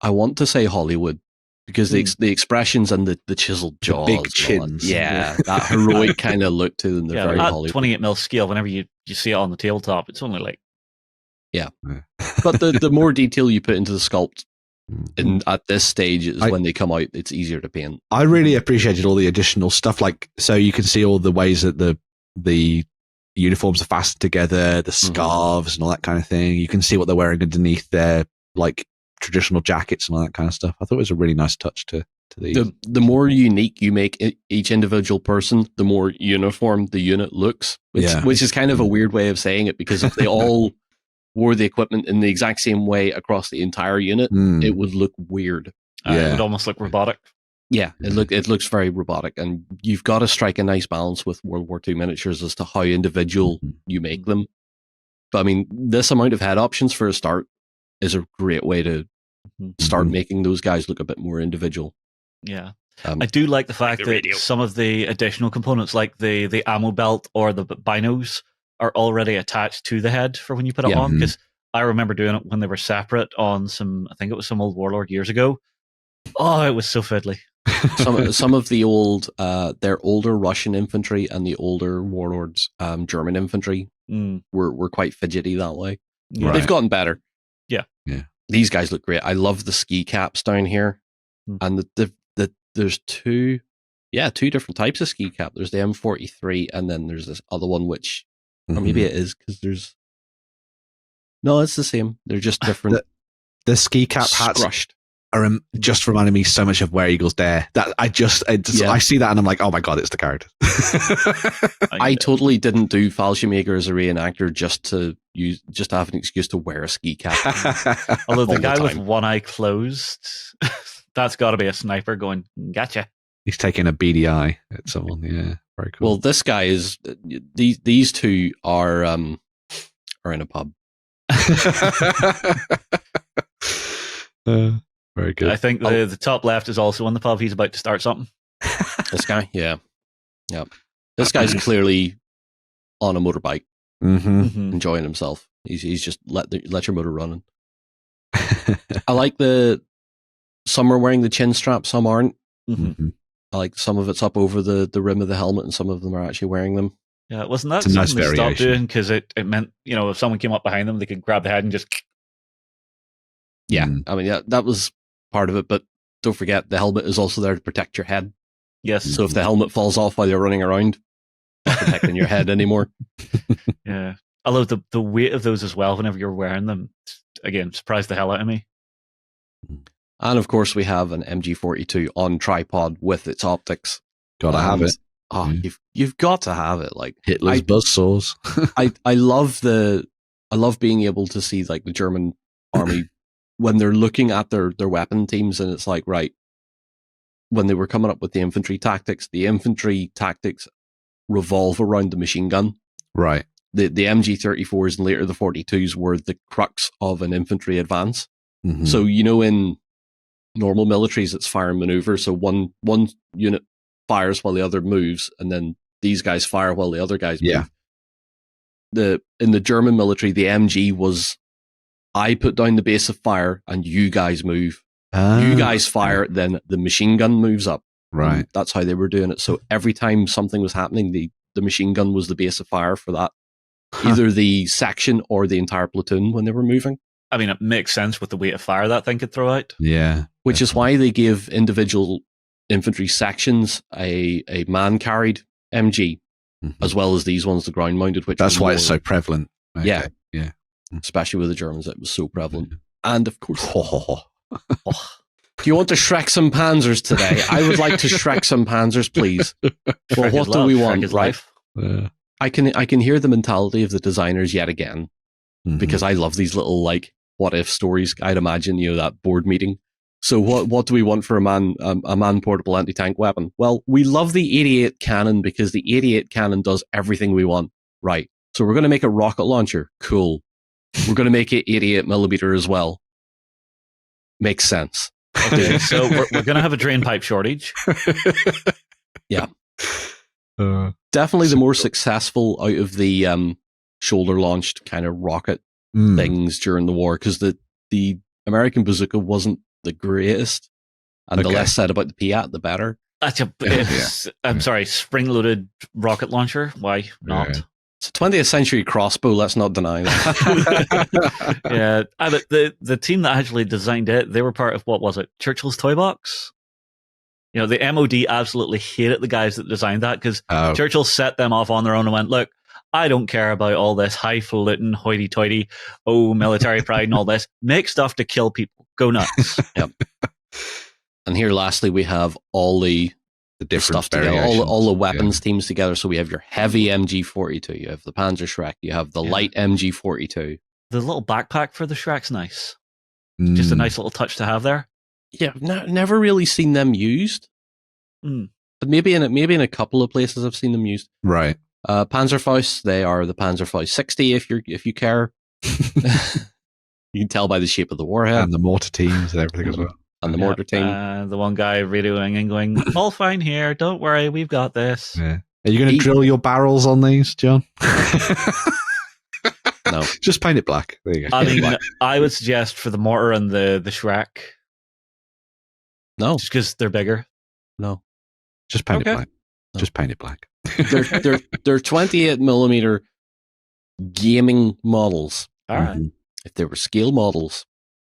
I want to say Hollywood because the expressions and the chiseled jaws,
the big chins,
that heroic kind of look to them. They're very
at
Hollywood.
28mm scale. Whenever you see it on the tabletop, it's only like
But the more detail you put into the sculpt. And at this stage is when they come out, it's easier to paint.
I really appreciated all the additional stuff, like so you can see all the ways that the uniforms are fastened together, the scarves and all that kind of thing. You can see what they're wearing underneath their like traditional jackets and all that kind of stuff. I thought it was a really nice touch to these.
The more unique you make each individual person, the more uniform the unit looks. Which is kind of a weird way of saying it, because if they all wore the equipment in the exact same way across the entire unit, it would look weird.
It would almost look robotic.
Yeah, it looks very robotic, and you've got to strike a nice balance with World War II miniatures as to how individual you make them. But I mean, this amount of head options for a start is a great way to start making those guys look a bit more individual.
Yeah. I do like the fact that some of the additional components, like the ammo belt or the binos, are already attached to the head for when you put it on, because I remember doing it when they were separate on some old Warlord years ago. Oh, it was so fiddly.
some of the old their older Russian infantry and the older Warlords German infantry were quite fidgety that way.
Right.
They've gotten better.
Yeah.
These guys look great. I love the ski caps down here. And there's two different types of ski cap. There's the M43 and then there's this other one which or maybe it is because no, it's the same. They're just different.
The ski cap hats are just reminding me so much of Were Eagles Dare. That I see that and I'm like, oh my god, it's the card.
I totally didn't do Fallschirmjäger as a reenactor just to have an excuse to wear a ski cap.
Although the guy with one eye closed, that's got to be a sniper going, gotcha.
He's taking a beady eye at someone. Yeah, very cool.
Well, this guy is these two are in a pub.
Very good.
I think the top left is also on the pub. He's about to start something.
This guy, yeah. This guy's clearly on a motorbike, enjoying himself. He's just let your motor running. I like some are wearing the chin strap, some aren't. I like some of it's up over the rim of the helmet, and some of them are actually wearing them.
Yeah, wasn't that something they stopped doing because it meant, if someone came up behind them, they could grab the head and just.
Yeah, I mean, that was part of it, but don't forget the helmet is also there to protect your head.
Yes.
So if the helmet falls off while you're running around, not protecting your head anymore.
Yeah. I love the weight of those as well whenever you're wearing them. Again, surprised the hell out of me.
And of course, we have an MG42 on tripod with its optics.
Gotta have it.
Oh, you've got to have it. Like
Hitler's buzzsaws.
I love being able to see like the German army when they're looking at their weapon teams, and it's like, right, when they were coming up with the infantry tactics revolve around the machine gun.
Right.
The MG34s and later the 42s were the crux of an infantry advance. So, in normal militaries, it's fire and maneuver. So one unit fires while the other moves, and then these guys fire while the other guys move. In the German military, the MG was, I put down the base of fire and you guys move. You guys fire, then the machine gun moves up.
Right.
And that's how they were doing it. So every time something was happening, the machine gun was the base of fire for that. Either the section or the entire platoon when they were moving.
I mean, it makes sense with the weight of fire that thing could throw out.
Yeah.
Which is why they give individual infantry sections a man-carried MG, as well as these ones, the ground-mounted. Which
that's why it's so prevalent.
Okay. Yeah. Especially with the Germans, it was so prevalent. And of course... Do you want to Shrek some Panzers today? I would like to Shrek some Panzers, please. Well, what do we want? Right.
Yeah.
I can hear the mentality of the designers yet again, because I love these little like what if stories. I'd imagine that board meeting. So what do we want for a man portable anti-tank weapon? Well, we love the 88 cannon because the 88 cannon does everything we want. Right. So we're going to make a rocket launcher. Cool. We're going to make it 88 millimeter as well. Makes sense.
Okay, so we're going to have a drain pipe shortage.
Yeah. Definitely the more successful out of the shoulder-launched kind of rocket things during the war, because the American bazooka wasn't the greatest, and the less said about the Piat, the better.
I'm sorry, spring-loaded rocket launcher? Why not?
Yeah. It's a 20th century crossbow, let's not deny that.
Yeah, but the team that actually designed it, they were part of, what was it, Churchill's Toy Box? The MOD absolutely hated the guys that designed that because Churchill set them off on their own and went, look, I don't care about all this highfalutin, hoity-toity, military pride and all this. Make stuff to kill people. Go nuts.
Yep. And here, lastly, we have all the different stuff together, all the weapons teams together. So we have your heavy MG42, you have the Panzer Shrek, you have the light MG42.
The little backpack for the Shrek's nice. Just a nice little touch to have there.
Yeah, never really seen them used. But maybe in a couple of places I've seen them used.
Right.
Panzerfaust, they are the Panzerfaust 60 if you care. You can tell by the shape of the warhead.
And the mortar teams and everything as well.
And the mortar team.
The one guy radioing and going, all fine here, don't worry, we've got this.
Yeah. Are you going to drill your barrels on these, John?
No.
Just paint it black. There you go.
I mean, I would suggest for the mortar and the Shrek.
No.
Just because they're bigger.
No.
Just paint it black. No. Just paint it black.
They're 28 millimeter gaming models.
All right.
If they were scale models,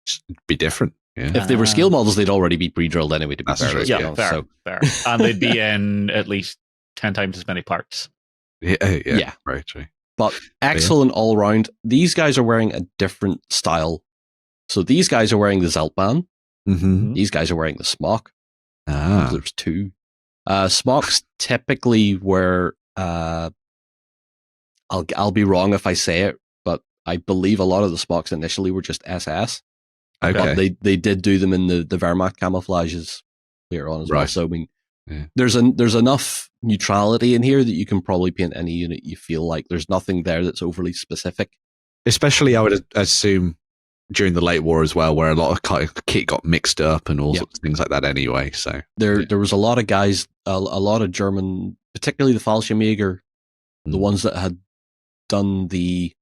it'd be different. Yeah.
If they were scale models, they'd already be pre-drilled anyway. To be fair,
yeah, fair. And they'd be in at least 10 times as many parts.
Yeah. Very true.
But excellent all round. These guys are wearing a different style. So these guys are wearing the Zeltbahn. These guys are wearing the smock. There's two. Smocks typically were, I'll be wrong if I say it, but I believe a lot of the smocks initially were just SS.
Okay.
But they did do them in the Wehrmacht camouflages later on as well. So I mean, there's enough neutrality in here that you can probably paint any unit you feel like. There's nothing there that's overly specific.
Especially, I would assume during the late war as well, where a lot of kit got mixed up and all sorts of things like that anyway. So
there was a lot of guys, a lot of German, particularly the Fallschirmjäger, the ones that had done the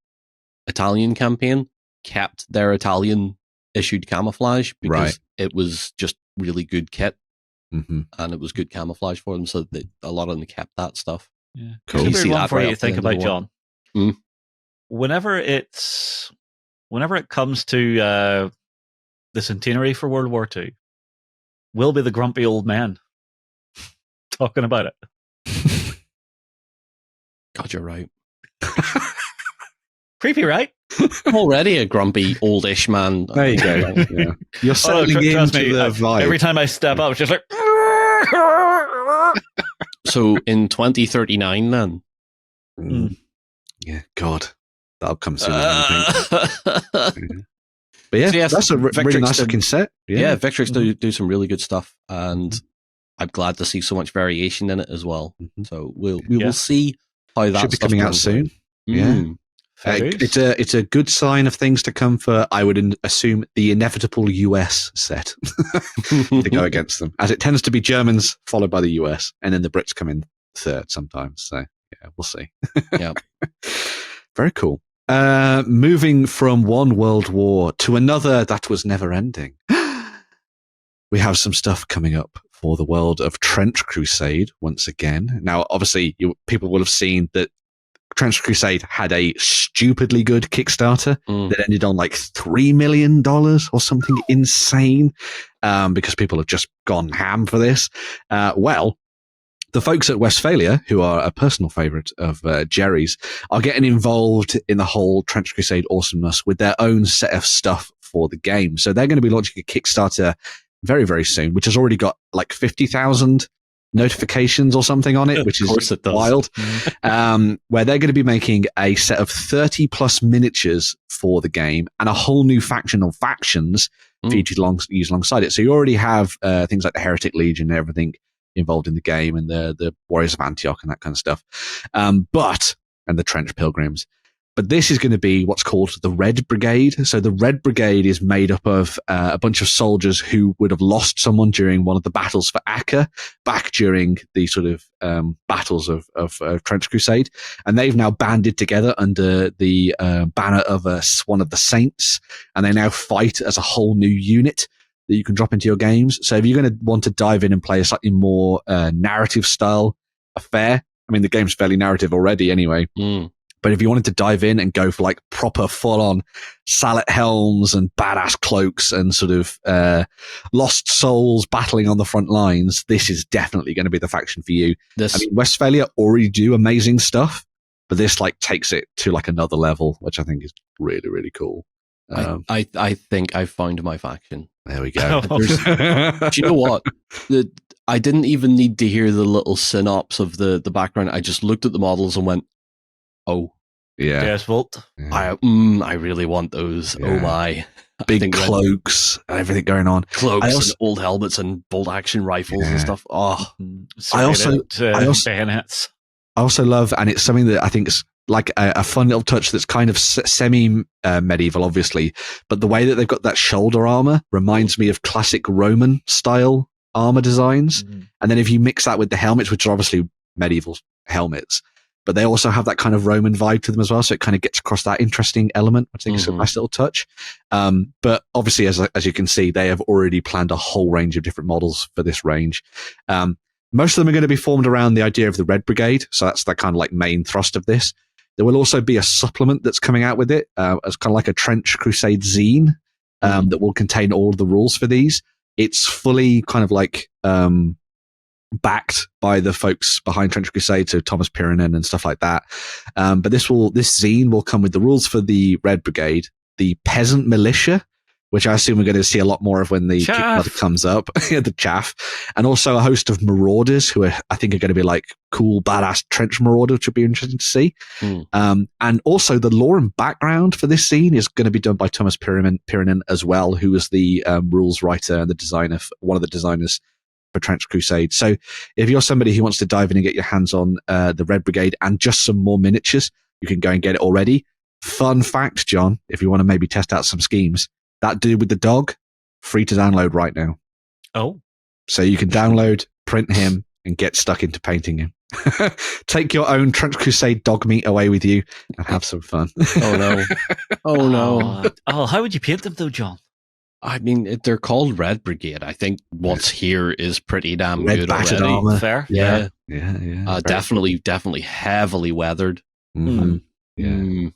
Italian campaign, kept their Italian issued camouflage because it was just really good kit, and it was good camouflage for them. So a lot of them kept that stuff.
Yeah, cool. Here's a weird one for you to think about, John. Whenever it comes to the centenary for World War II, we'll be the grumpy old man talking about it.
God, you're right.
Creepy, right?
I'm already a grumpy, oldish man.
There you go. Yeah. You're settling into the vibe.
Every time I step up, it's just like...
So in 2039 then?
Yeah, God. That'll come soon, I think. But yeah, that's a really nice looking set.
Yeah, Victrix do some really good stuff, and I'm glad to see so much variation in it as well. So we will see how that
should be coming out soon. Yeah. It's a good sign of things to come for, I would assume, the inevitable US set to go against them, as it tends to be Germans followed by the US, and then the Brits come in third sometimes. So yeah, we'll see.
Yeah,
very cool. Moving from one world war to another that was never ending, we have some stuff coming up for the world of Trench Crusade once again. Now, obviously, people will have seen that Trench Crusade had a stupidly good Kickstarter that ended on like $3 million or something insane, because people have just gone ham for this. Well, the folks at Westfalia, who are a personal favorite of Jerry's, are getting involved in the whole Trench Crusade awesomeness with their own set of stuff for the game. So they're going to be launching a Kickstarter very, very soon, which has already got like 50,000 notifications or something on it, which is wild. Where they're going to be making a set of 30 plus miniatures for the game and a whole new faction of factions for you to use alongside it. So you already have things like the Heretic Legion and everything involved in the game, and the Warriors of Antioch and that kind of stuff, and the Trench Pilgrims. But this is going to be what's called the Red Brigade. So the Red Brigade is made up of a bunch of soldiers who would have lost someone during one of the battles for Acre back during the sort of battles of Trench Crusade. And they've now banded together under the banner of one of the Saints. And they now fight as a whole new unit that you can drop into your games. So if you're going to want to dive in and play a slightly more narrative style affair, I mean, the game's fairly narrative already anyway. But if you wanted to dive in and go for like proper full-on sallet helms and badass cloaks and sort of lost souls battling on the front lines, this is definitely going to be the faction for you. I mean, Westfalia already do amazing stuff, but this like takes it to like another level, which I think is really, really cool.
I think I found my faction.
There we go.
Do you know what? I didn't even need to hear the little synopsis of the background. I just looked at the models and went, oh,
yeah.
Yes, Volt.
Yeah. I really want those. Yeah. Oh my.
Big cloaks and everything going on.
Cloaks and old helmets and bolt action rifles and stuff. Oh,
I also
bayonets.
I also love, and it's something that I think is like a fun little touch that's kind of semi-medieval, obviously, but the way that they've got that shoulder armor reminds me of classic Roman style armor designs. And then if you mix that with the helmets, which are obviously medieval helmets, but they also have that kind of Roman vibe to them as well. So it kind of gets across that interesting element, which I think is a nice little touch. But obviously, as you can see, they have already planned a whole range of different models for this range. Most of them are going to be formed around the idea of the Red Brigade. So that's the kind of like main thrust of this. There will also be a supplement that's coming out with it, as kind of like a Trench Crusade zine, that will contain all of the rules for these. It's fully kind of like, backed by the folks behind Trench Crusade, so Thomas Pirinen and stuff like that. But this zine will come with the rules for the Red Brigade, the Peasant Militia, which I assume we're going to see a lot more of when the Kickstarter comes up, the chaff, and also a host of Marauders who I think are going to be like cool, badass trench marauder, which would be interesting to see. And also the lore and background for this scene is going to be done by Thomas Pirinen as well, who was the rules writer and the designer, one of the designers for Trench Crusade. So if you're somebody who wants to dive in and get your hands on the Red Brigade and just some more miniatures, you can go and get it already. Fun fact, John, if you want to maybe test out some schemes, That dude with the dog, free to download right now.
Oh.
So you can download, print him, and get stuck into painting him. Take your own Trench Crusade dog meat away with you and have some fun.
Oh, no. Oh, no.
How would you paint them, though, John?
I mean, they're called Red Brigade. I think what's here is pretty damn
Red
good
battered
already.
armor.
Fair.
Yeah.
Definitely
heavily weathered.
Mm-hmm. Yeah.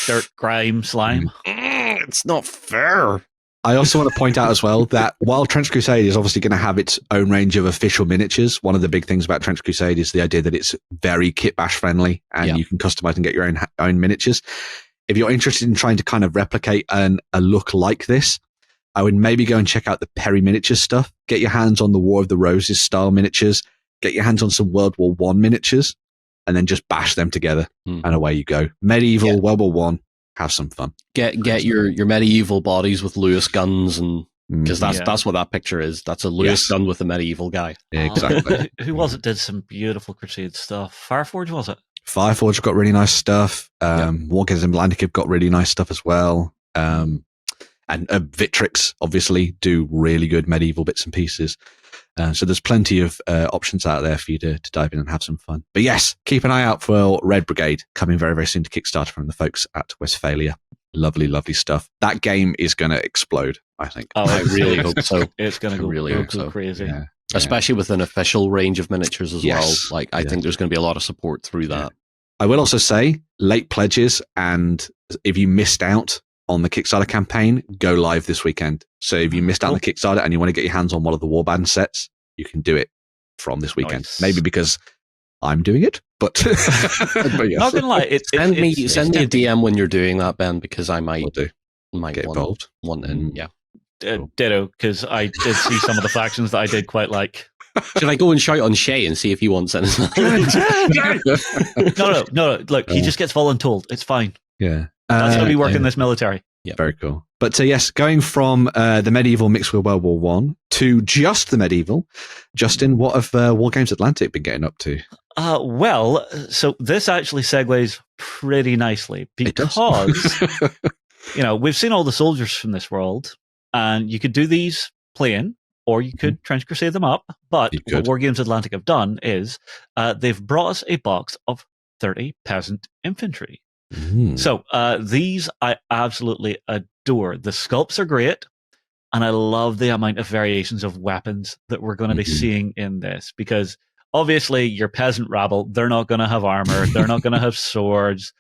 Dirt, grime, slime.
It's not fair.
I also want to point out as well that while Trench Crusade is obviously going to have its own range of official miniatures, one of the big things about Trench Crusade is the idea that it's very kit bash friendly and you can customize and get your own miniatures. If you're interested in trying to kind of replicate a look like this, I would maybe go and check out the Perry Miniatures stuff. Get your hands on the War of the Roses style miniatures. Get your hands on some World War I miniatures, and then just bash them together, and away you go. Medieval, World War I, have some fun.
Get your medieval bodies with Lewis guns, and because that's what that picture is. That's a Lewis gun with a medieval guy.
Yeah, exactly.
Who was it? Did some beautiful Crusade stuff. Fireforge, was it?
Fireforge got really nice stuff. Wargames and Atlantic have got really nice stuff as well. And Victrix obviously do really good medieval bits and pieces. So there's plenty of options out there for you to dive in and have some fun. But yes, keep an eye out for Red Brigade coming very, very soon to Kickstarter from the folks at Westfalia. Lovely, lovely stuff. That game is going to explode, I think.
Oh, I really hope so.
It's going to go crazy.
Yeah.
Especially with an official range of miniatures as well. Like, I think there's going to be a lot of support through that.
I will also say, late pledges, and if you missed out on the Kickstarter campaign, go live this weekend. So if you missed out on the Kickstarter and you want to get your hands on one of the Warband sets, you can do it from this weekend.
Nice.
Maybe because I'm doing it, but, but yes.
Not gonna lie,
send me a DM when you're doing that, Ben, because I might
get involved.
Want in,
ditto, because I did see some of the factions that I did quite like.
Should I go and shout on Shay and see if he wants anything?
No. Look, he just gets voluntold. It's fine.
Yeah.
That's how we work in this military.
Yeah, very cool. But yes, going from the medieval mixed with World War I to just the medieval, Justin, what have Wargames Atlantic been getting up to?
Well, so this actually segues pretty nicely because we've seen all the soldiers from this world, and you could do these plain, or you could Trench Crusade them up. But what Wargames Atlantic have done is they've brought us a box of 30 peasant infantry. So these I absolutely adore. The sculpts are great, and I love the amount of variations of weapons that we're going to be seeing in this, because obviously your peasant rabble, they're not going to have armor, they're not going to have swords.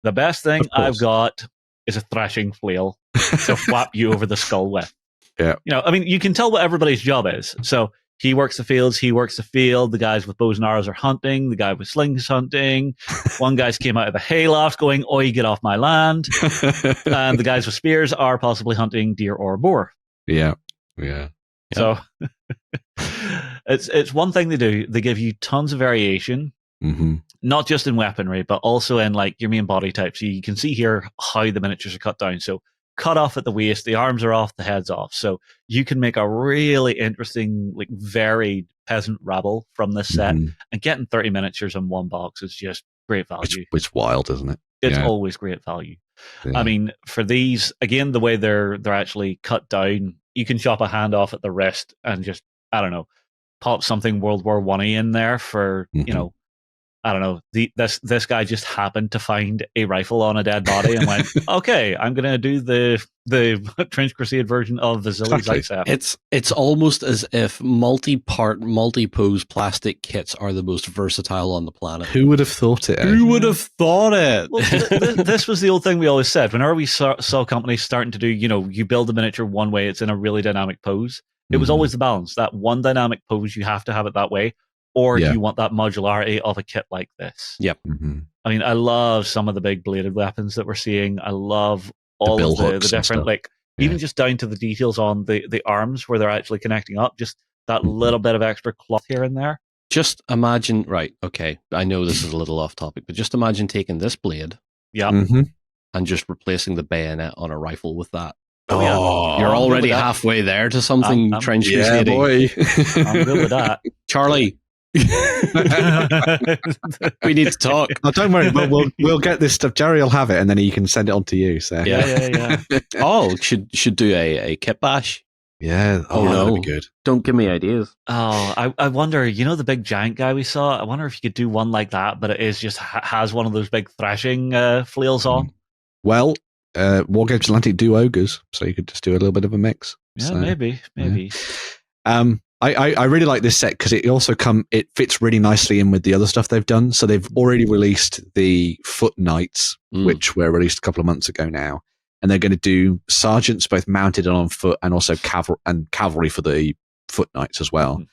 The best thing I've got is a thrashing flail to whap you over the skull with.
Yeah.
You can tell what everybody's job is. So he works the fields, he works the field. The guys with bows and arrows are hunting. The guy with slings hunting. One guy's came out of the hayloft going, "Oi, get off my land." And the guys with spears are possibly hunting deer or boar.
Yeah.
So it's one thing they do. They give you tons of variation, not just in weaponry, but also in like your main body types. You can see here how the miniatures are cut down. So cut off at the waist, the arms are off, the head's off. So you can make a really interesting, like varied peasant rabble from this set. And getting 30 miniatures in one box is just great value.
It's wild, isn't it?
It's always great value. Yeah. I mean, for these, again, the way they're actually cut down, you can chop a hand off at the wrist and just, I don't know, pop something World War I in there for, I don't know, this guy just happened to find a rifle on a dead body and went, okay, I'm going to do the Trench Crusade version of the Zilly Zicep.
It's almost as if multi-part, multi-pose plastic kits are the most versatile on the planet.
Who would have thought it?
Who would have thought it?
Well, this was the old thing we always said. Whenever we saw companies starting to do, you build a miniature one way, it's in a really dynamic pose. It was always the balance. That one dynamic pose, you have to have it that way. Or do you want that modularity of a kit like this?
Yep.
I mean, I love some of the big bladed weapons that we're seeing. I love all of the different, even just down to the details on the arms where they're actually connecting up, just that little bit of extra cloth here and there.
Just imagine, right, okay, I know this is a little off topic, but just imagine taking this blade and just replacing the bayonet on a rifle with that.
Oh,
you're already halfway there to something Trench Crusading.
Yeah, boy.
I'm good with that.
Charlie, We need to talk.
Oh, don't worry, but we'll get this stuff. Jerry will have it, and then he can send it on to you. So
yeah.
Oh, should do a kit bash.
Yeah.
Oh no,
that'd be good.
Don't give me ideas.
Oh, I wonder. The big giant guy we saw. I wonder if you could do one like that, but it is just has one of those big thrashing flails on.
Well, Wargames Atlantic do ogres, so you could just do a little bit of a mix.
Yeah,
so,
maybe.
Yeah. I really like this set because it fits really nicely in with the other stuff they've done. So they've already released the Foot Knights, which were released a couple of months ago now, and they're going to do sergeants both mounted and on foot, and also cavalry for the Foot Knights as well.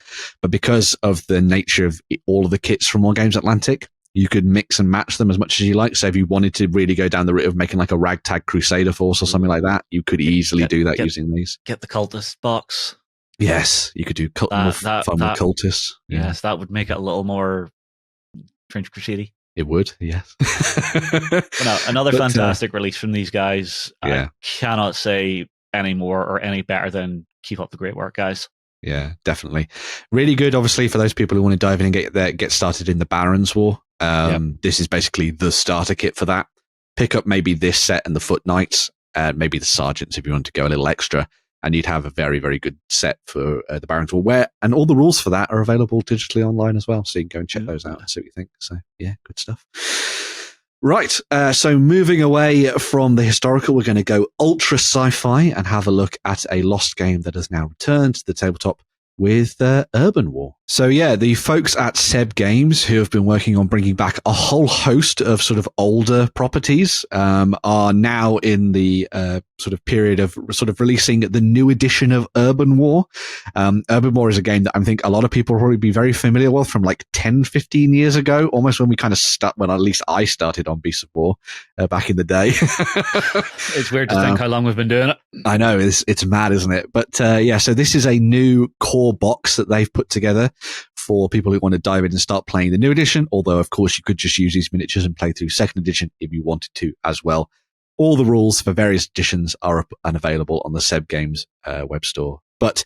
But because of the nature of all of the kits from Wargames Atlantic, you could mix and match them as much as you like. So if you wanted to really go down the route of making like a ragtag Crusader force or something like that, you could easily do that using these.
Get the cultist box.
Yes, you could do fun with cultists.
Yes, that would make it a little more French Crusade.
It would, yes.
Another fantastic release from these guys.
Yeah.
I cannot say any more or any better than keep up the great work, guys.
Yeah, definitely. Really good, obviously, for those people who want to dive in and get started in the Barons War. This is basically the starter kit for that. Pick up maybe this set and the Foot Knights, maybe the Sergeants if you want to go a little extra, and you'd have a very, very good set for the Barons War. And all the rules for that are available digitally online as well, so you can go and check those out and see what you think. So, yeah, good stuff. Right, so moving away from the historical, we're going to go ultra sci-fi and have a look at a lost game that has now returned to the tabletop with Urban War. So yeah, the folks at Seb Games, who have been working on bringing back a whole host of sort of older properties, are now in the sort of period of sort of releasing the new edition of Urban War. Urban War is a game that I think a lot of people will probably be very familiar with from like 10, 15 years ago, almost when we kind of when at least I started on Beasts of War back in the day.
It's weird to think how long we've been doing it.
I know, it's mad, isn't it? But yeah, so this is a new core box that they've put together for people who want to dive in and start playing the new edition, although of course you could just use these miniatures and play through second edition if you wanted to as well. All the rules for various editions are up and available on the Seb Games web store. But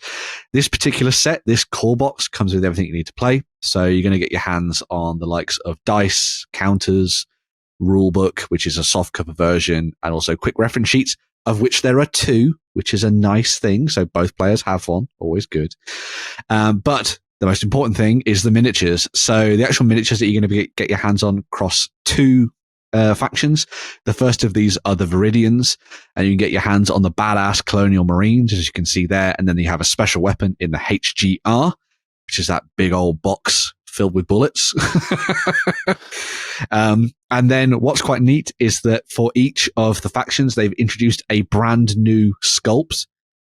this particular set, this core box, comes with everything you need to play. So you're going to get your hands on the likes of dice, counters, rulebook, which is a soft cover version, and also quick reference sheets, of which there are 2, which is a nice thing. So both players have one, always good. But the most important thing is the miniatures. So the actual miniatures that you're going to get your hands on across 2 factions. The first of these are the Viridians, and you can get your hands on the badass Colonial Marines, as you can see there. And then you have a special weapon in the HGR, which is that big old box filled with bullets. And then what's quite neat is that for each of the factions, they've introduced a brand new sculpt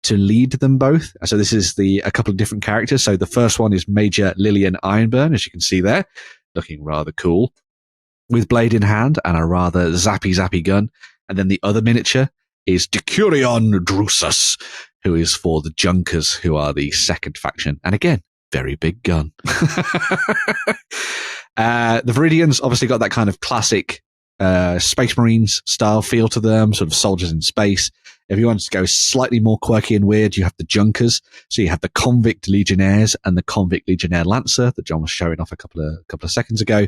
to lead them both. So this is a couple of different characters. So the first one is Major Lillian Ironburn, as you can see there, looking rather cool, with blade in hand and a rather zappy gun. And then the other miniature is Decurion Drusus, who is for the Junkers, who are the second faction. And again, very big gun. The Viridians obviously got that kind of classic Space Marines style feel to them, sort of soldiers in space. If you wanted to go slightly more quirky and weird, you have the Junkers. So you have the Convict Legionnaires and the Convict Legionnaire Lancer that John was showing off a couple of seconds ago.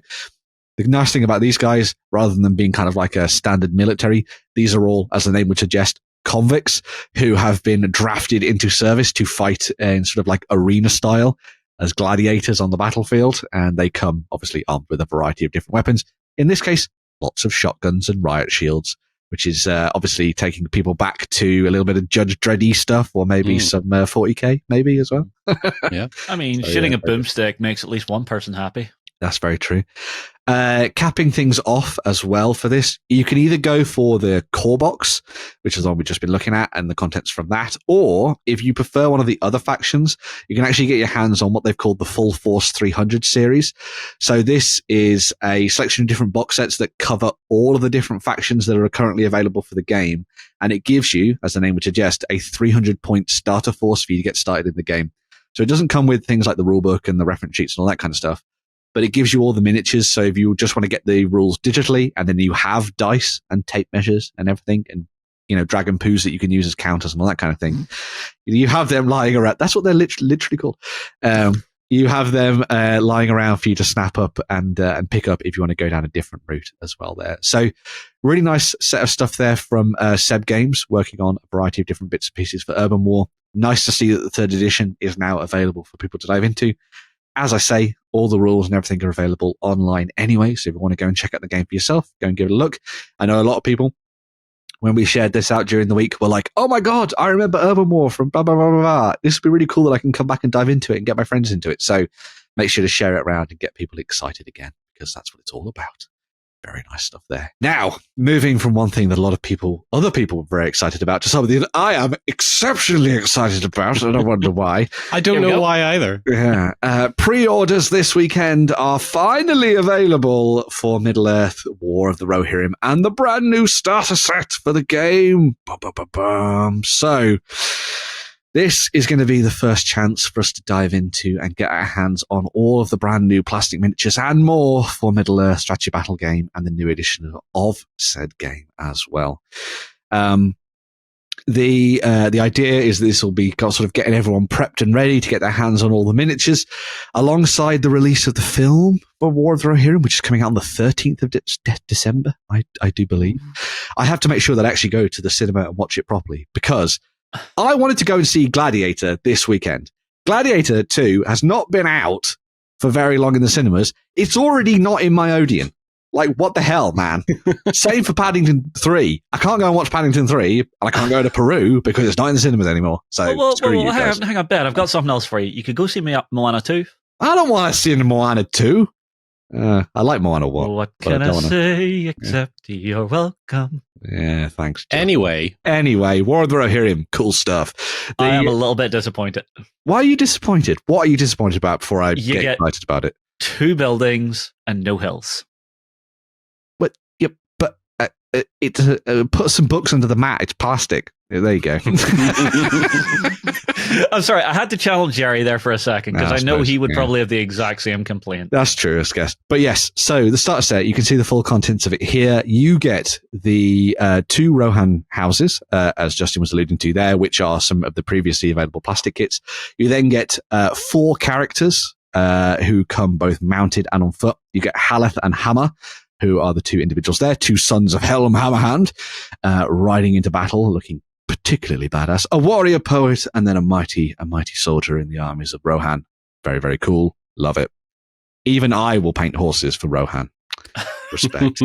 The nice thing about these guys, rather than being kind of like a standard military, these are all, as the name would suggest, convicts who have been drafted into service to fight in sort of like arena style as gladiators on the battlefield. And they come obviously armed with a variety of different weapons. In this case, lots of shotguns and riot shields, which is obviously taking people back to a little bit of Judge Dreddy stuff, or maybe some 40k maybe as well.
Yeah.
I mean, shooting a boomstick makes at least one person happy.
That's very true. Capping things off as well for this, you can either go for the core box, which is the one we've just been looking at, and the contents from that, or if you prefer one of the other factions, you can actually get your hands on what they've called the Full Force 300 series. So this is a selection of different box sets that cover all of the different factions that are currently available for the game, and it gives you, as the name would suggest, a 300-point starter force for you to get started in the game. So it doesn't come with things like the rulebook and the reference sheets and all that kind of stuff, but it gives you all the miniatures. So if you just want to get the rules digitally, and then you have dice and tape measures and everything, and, you know, dragon poos that you can use as counters and all that kind of thing, you have them lying around. That's what they're literally called. you have them lying around for you to snap up and pick up if you want to go down a different route as well there. So really nice set of stuff there from Seb Games, working on a variety of different bits and pieces for Urban War. Nice to see that the 3rd edition is now available for people to dive into. As I say, all the rules and everything are available online anyway, so if you want to go and check out the game for yourself, go and give it a look. I know a lot of people, when we shared this out during the week, were like, oh my God, I remember Urban War from blah, blah, blah, blah, blah. This would be really cool that I can come back and dive into it and get my friends into it. So make sure to share it around and get people excited again, because that's what it's all about. Very nice stuff there. Now, moving from one thing that a lot of other people were very excited about, to something that I am exceptionally excited about, and I wonder why.
I don't know why either.
Yeah. Pre-orders this weekend are finally available for Middle-earth War of the Rohirrim and the brand new starter set for the game. So, this is going to be the first chance for us to dive into and get our hands on all of the brand new plastic miniatures and more for Middle-earth Strategy Battle game and the new edition of said game as well. The idea is this will be sort of getting everyone prepped and ready to get their hands on all the miniatures alongside the release of the film for War of the Rohirrim, which is coming out on the 13th of December, I do believe. I have to make sure that I actually go to the cinema and watch it properly, because I wanted to go and see Gladiator this weekend. Gladiator 2 has not been out for very long in the cinemas. It's already not in my Odeon. Like, what the hell, man? Same for Paddington 3. I can't go and watch Paddington 3, and I can't go to Peru because it's not in the cinemas anymore. So, screw you guys.
Hang on, Ben. I've got something else for you. You could go see Moana 2.
I don't want to see Moana 2. I like Moana 1.
What can I say except you're welcome?
Yeah, thanks, Joe.
Anyway,
War of the Rohirrim, cool stuff.
I am a little bit disappointed.
Why are you disappointed? What are you disappointed about before I get excited about it?
2 buildings and no hills.
It put some books under the mat. It's plastic. Yeah, there you go.
I'm sorry, I had to challenge Jerry there for a second, because I know he would probably have the exact same complaint.
That's true, I guess. But yes, so the starter set, you can see the full contents of it here. You get the 2 Rohan houses, as Justin was alluding to there, which are some of the previously available plastic kits. You then get 4 characters who come both mounted and on foot. You get Haleth and Hammer, who are the 2 individuals there, 2 sons of Helm Hammerhand, riding into battle, looking particularly badass. A warrior poet, and then a mighty soldier in the armies of Rohan. Very, very cool. Love it. Even I will paint horses for Rohan. Respect.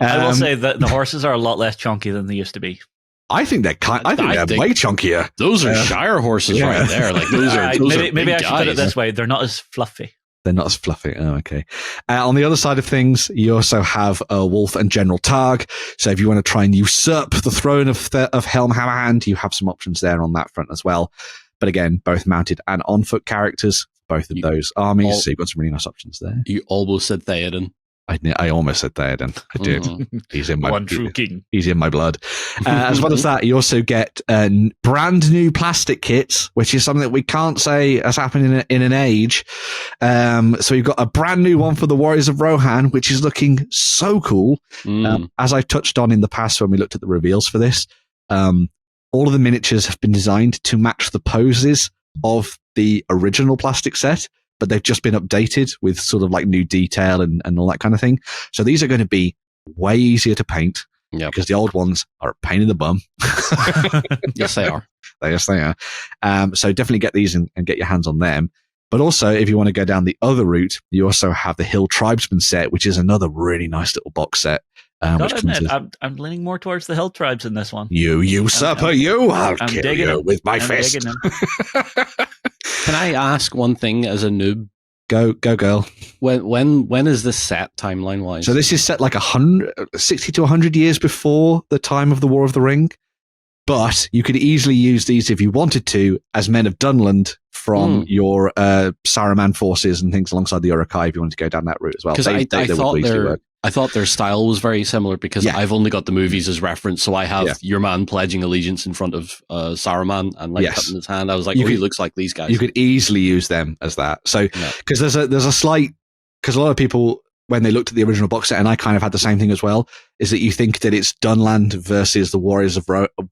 I will say that the horses are a lot less chunky than they used to be.
I think they're way chunkier.
Those are Shire horses right there. Like those are
maybe I should put it this way: they're not as fluffy.
They're not as fluffy. Oh, okay. On the other side of things, you also have Wolf and General Targ. So if you want to try and usurp the throne of Helm Hammerhand, you have some options there on that front as well. But again, both mounted and on foot characters, both of those armies. So you've got some really nice options there.
You almost said Theoden.
I almost said Theoden. I did. He's in my
one true king.
He's in my blood. As well as that, you also get brand new plastic kits, which is something that we can't say has happened in an age. So you've got a brand new one for the Warriors of Rohan, which is looking so cool. As I've touched on in the past when we looked at the reveals for this, all of the miniatures have been designed to match the poses of the original plastic set, but they've just been updated with sort of like new detail and all that kind of thing. So these are going to be way easier to paint because the old ones are a pain in the bum.
Yes, they are.
Yes, they are. So definitely get these and get your hands on them. But also, if you want to go down the other route, you also have the Hill Tribesman set, which is another really nice little box set.
Gotta admit, I'm leaning more towards the Hill Tribes in this one.
You usurper, I'll kill you with my fist.
Can I ask one thing as a noob?
Go, girl.
When is this set timeline wise?
So this is set like 60 to 100 years before the time of the War of the Ring. But you could easily use these if you wanted to as men of Dunland from your Saruman forces and things alongside the Uruk-hai if you wanted to go down that route as well.
Because I thought their style was very similar because I've only got the movies as reference. So I have your man pledging allegiance in front of Saruman and cutting his hand. I was like, he looks like these guys.
You could easily use them as that. So because there's a slight, because a lot of people, when they looked at the original box set, and I kind of had the same thing as well, is that you think that it's Dunland versus the Warriors of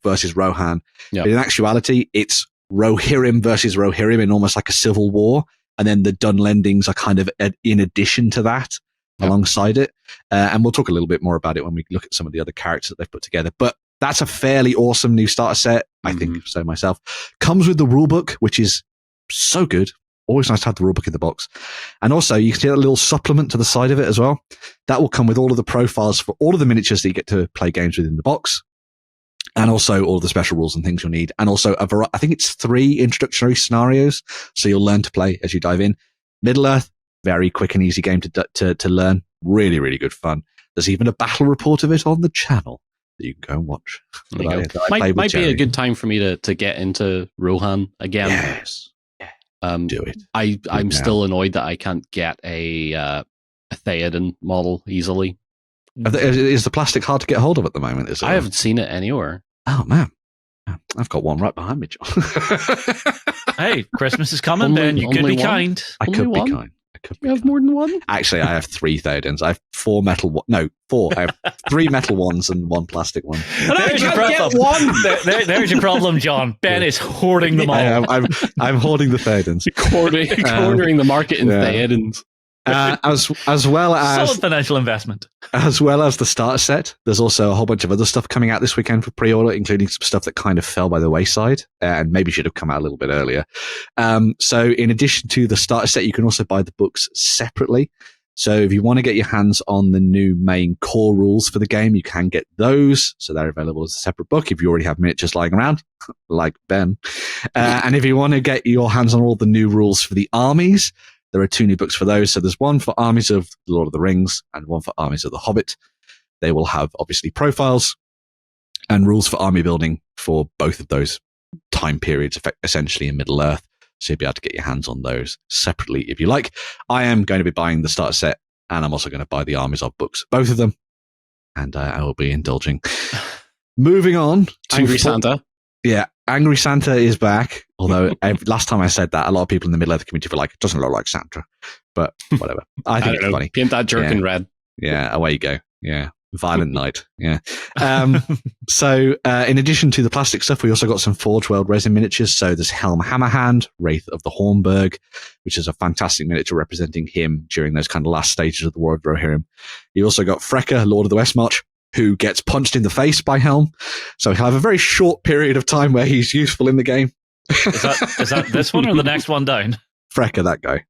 versus Rohan. But in actuality, it's Rohirrim versus Rohirrim in almost like a civil war. and then the done lendings are kind of in addition to that, alongside it. And we'll talk a little bit more about it when we look at some of the other characters that they've put together. But that's a fairly awesome new starter set. I think so myself. Comes with the rulebook, which is so good. Always nice to have the rulebook in the box. And also, you can get a little supplement to the side of it as well. That will come with all of the profiles for all of the miniatures that you get to play games with in the box. And also all the special rules and things you'll need. And also, I think it's 3 introductory scenarios. So you'll learn to play as you dive in. Middle-earth, very quick and easy game to learn. Really, really good fun. There's even a battle report of it on the channel that you can go and watch.
Might be a good time for me to get into Rohan again.
Yes. Do it.
I'm still annoyed that I can't get a Theoden model easily.
Is the plastic hard to get hold of at the moment? Is it?
I haven't seen it anywhere.
Oh, man. I've got one right behind me, John.
Hey, Christmas is coming, Ben. You could be kind.
I could be kind.
You have more than one?
Actually, I have 3 Theodens. I have 4 metal... No, 4. I have 3 metal ones and 1 plastic one.
There's your problem. There's your problem, John. Ben is hoarding them all.
I'm hoarding the Theodens.
Cornering the market in Theodens.
As well as
solid financial investment,
as well as the starter set. There's also a whole bunch of other stuff coming out this weekend for pre-order, including some stuff that kind of fell by the wayside and maybe should have come out a little bit earlier. So in addition to the starter set, you can also buy the books separately. So if you want to get your hands on the new main core rules for the game, you can get those. So they're available as a separate book if you already have miniatures lying around, like Ben. And if you want to get your hands on all the new rules for the armies, there are 2 new books for those. So there's one for Armies of the Lord of the Rings and one for Armies of the Hobbit. They will have obviously profiles and rules for army building for both of those time periods, essentially in Middle Earth. So you'll be able to get your hands on those separately if you like. I am going to be buying the starter set, and I'm also going to buy the Armies of books, both of them. And I will be indulging. Moving on to
Angry Santa.
Yeah, Angry Santa is back. Although last time I said that, a lot of people in the Middle Earth community were like, it doesn't look like Santa. But whatever. I think it's funny.
Paint that jerk in red.
Yeah, away you go. Yeah. Violent Night. Yeah. So in addition to the plastic stuff, we also got some Forge World resin miniatures. So there's Helm Hammerhand, Wraith of the Hornburg, which is a fantastic miniature representing him during those kind of last stages of the War of Rohirrim. You also got Frecker, Lord of the Westmarch, who gets punched in the face by Helm. So he'll have a very short period of time where he's useful in the game.
Is that this one or the next one down?
Frecker, that guy,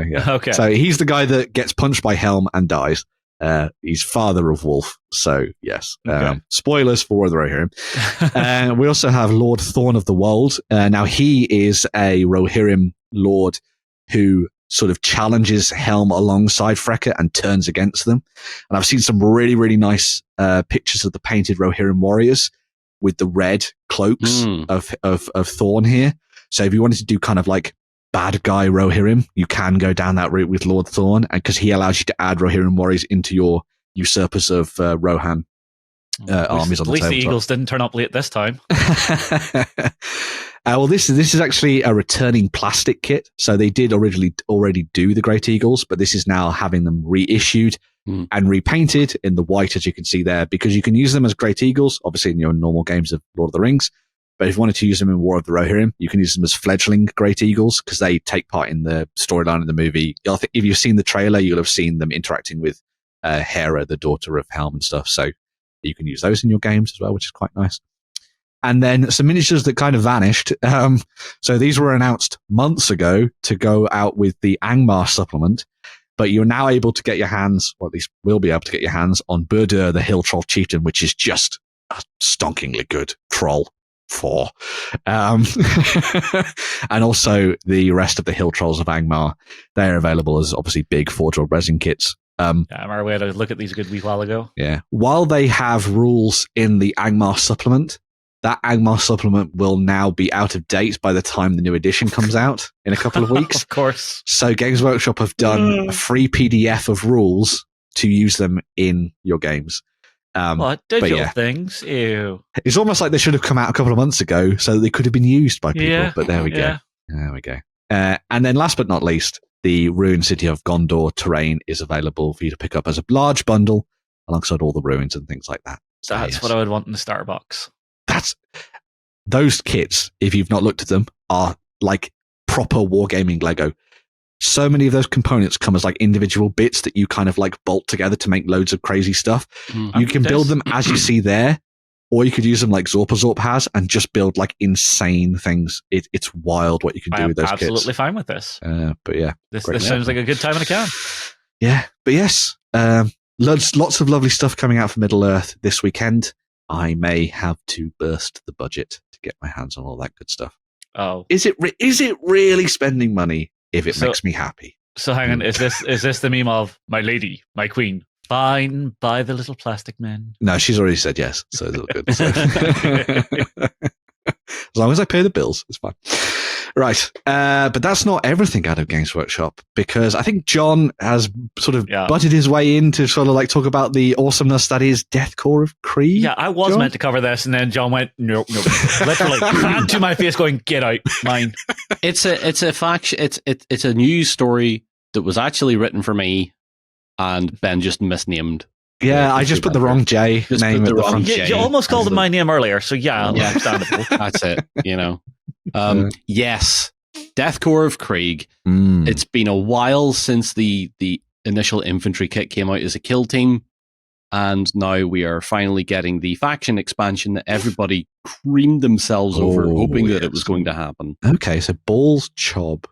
yeah.
Okay.
So he's the guy that gets punched by Helm and dies. He's father of Wolf, so yes.
Okay.
Spoilers for War of the Rohirrim. We also have Lord Thorn of the Wold. Now he is a Rohirrim lord who sort of challenges Helm alongside Frecker and turns against them. And I've seen some really, really nice pictures of the painted Rohirrim warriors with the red cloaks of Thorn here. So if you wanted to do kind of like bad guy Rohirrim, you can go down that route with Lord Thorn, and because he allows you to add Rohirrim warriors into your usurpers of Rohan armies on the tabletop. At least
the Eagles didn't turn up late this time.
Well, this is actually a returning plastic kit. So they did originally already do the Great Eagles, but this is now having them reissued and repainted in the white, as you can see there, because you can use them as Great Eagles, obviously in your normal games of Lord of the Rings. But if you wanted to use them in War of the Rohirrim, you can use them as fledgling Great Eagles because they take part in the storyline of the movie. I think if you've seen the trailer, you'll have seen them interacting with Hera, the daughter of Helm and stuff. So you can use those in your games as well, which is quite nice. And then some miniatures that kind of vanished. So these were announced months ago to go out with the Angmar supplement, but you're now able to get your hands, or at least will be able to get your hands on Burdur, the Hill Troll Chieftain, which is just a stonkingly good troll. 4. And also the rest of the Hill Trolls of Angmar. They're available as obviously big Forge World resin kits.
I remember we had a look at these a good wee while ago.
Yeah. While they have rules in the Angmar supplement, that Angmar supplement will now be out of date by the time the new edition comes out in a couple of weeks.
Of course.
So Games Workshop have done a free PDF of rules to use them in your games.
What? Digital things? Ew.
It's almost like they should have come out a couple of months ago so that they could have been used by people, but there we go. There we go. And then last but not least, the Ruined City of Gondor terrain is available for you to pick up as a large bundle alongside all the ruins and things like that.
So that's what I would want in the starter box.
Those kits, if you've not looked at them, are like proper wargaming Lego. so many of those components come as like individual bits that you kind of like bolt together to make loads of crazy stuff. You can build them as you see there, or you could use them like Zorp has and just build like insane things. It's wild what you can do with those kits.
I'm absolutely fine with this.
But yeah.
This sounds like a good time in a can.
Yeah, but yes, lots of lovely stuff coming out for Middle-earth this weekend. I may have to burst the budget to get my hands on all that good stuff.
Oh.
Is it really spending money if it makes me happy? So
hang on, is this the meme of my lady, my queen? Fine, buy the little plastic men.
No, she's already said yes, so it's all good. So. As long as I pay the bills, it's fine. Right, but that's not everything out of Games Workshop, because I think John has sort of butted his way in to sort of like talk about the awesomeness that is Death Korps of Krieg.
Yeah, I was meant to cover this, and then John went, nope. Literally, hand to my face going, get out, mine.
It's a fact. It's a news story that was actually written for me, and Ben just misnamed.
Yeah, I just put the wrong J name at the front.
You almost called him my name earlier, so understandable.
That's it, you know. Yes, Death Korps of Krieg. It's been a while since the initial Infantry kit came out as a kill team, and now we are finally getting the faction expansion that everybody creamed themselves over, hoping that it was going to happen.
Okay, so balls, chob,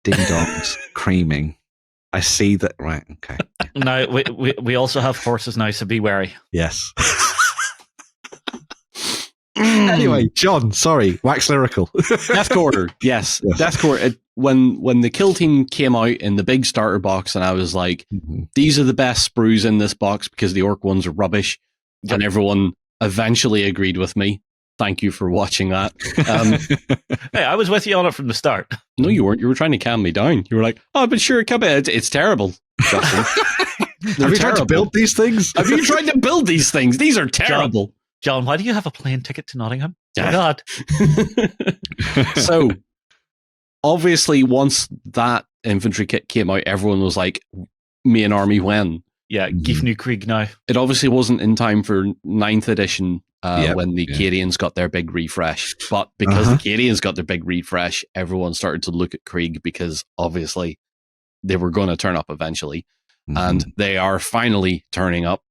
ding-dongs, creaming. I see that. Right, okay.
Now, we also have horses now, so be wary.
Yes. Anyway, John, sorry, wax lyrical.
Death Korps, yes. Death Korps. When the kill team came out in the big starter box, and I was like, these are the best sprues in this box because the orc ones are rubbish, and everyone eventually agreed with me. Thank you for watching that.
Hey, I was with you on it from the start.
No, you weren't. You were trying to calm me down. You were like, "Oh, but sure, it's terrible."
Have you tried to build these things?
Have you tried to build these things? These are terrible.
John, why do you have a plane ticket to Nottingham? Yeah. God.
So, obviously, once that infantry kit came out, everyone was like, "Me and Army when?"
Yeah, Gifnu Krieg now.
It obviously wasn't in time for 9th edition when the Cadians got their big refresh. But because the Cadians got their big refresh, everyone started to look at Krieg because obviously they were going to turn up eventually. And they are finally turning up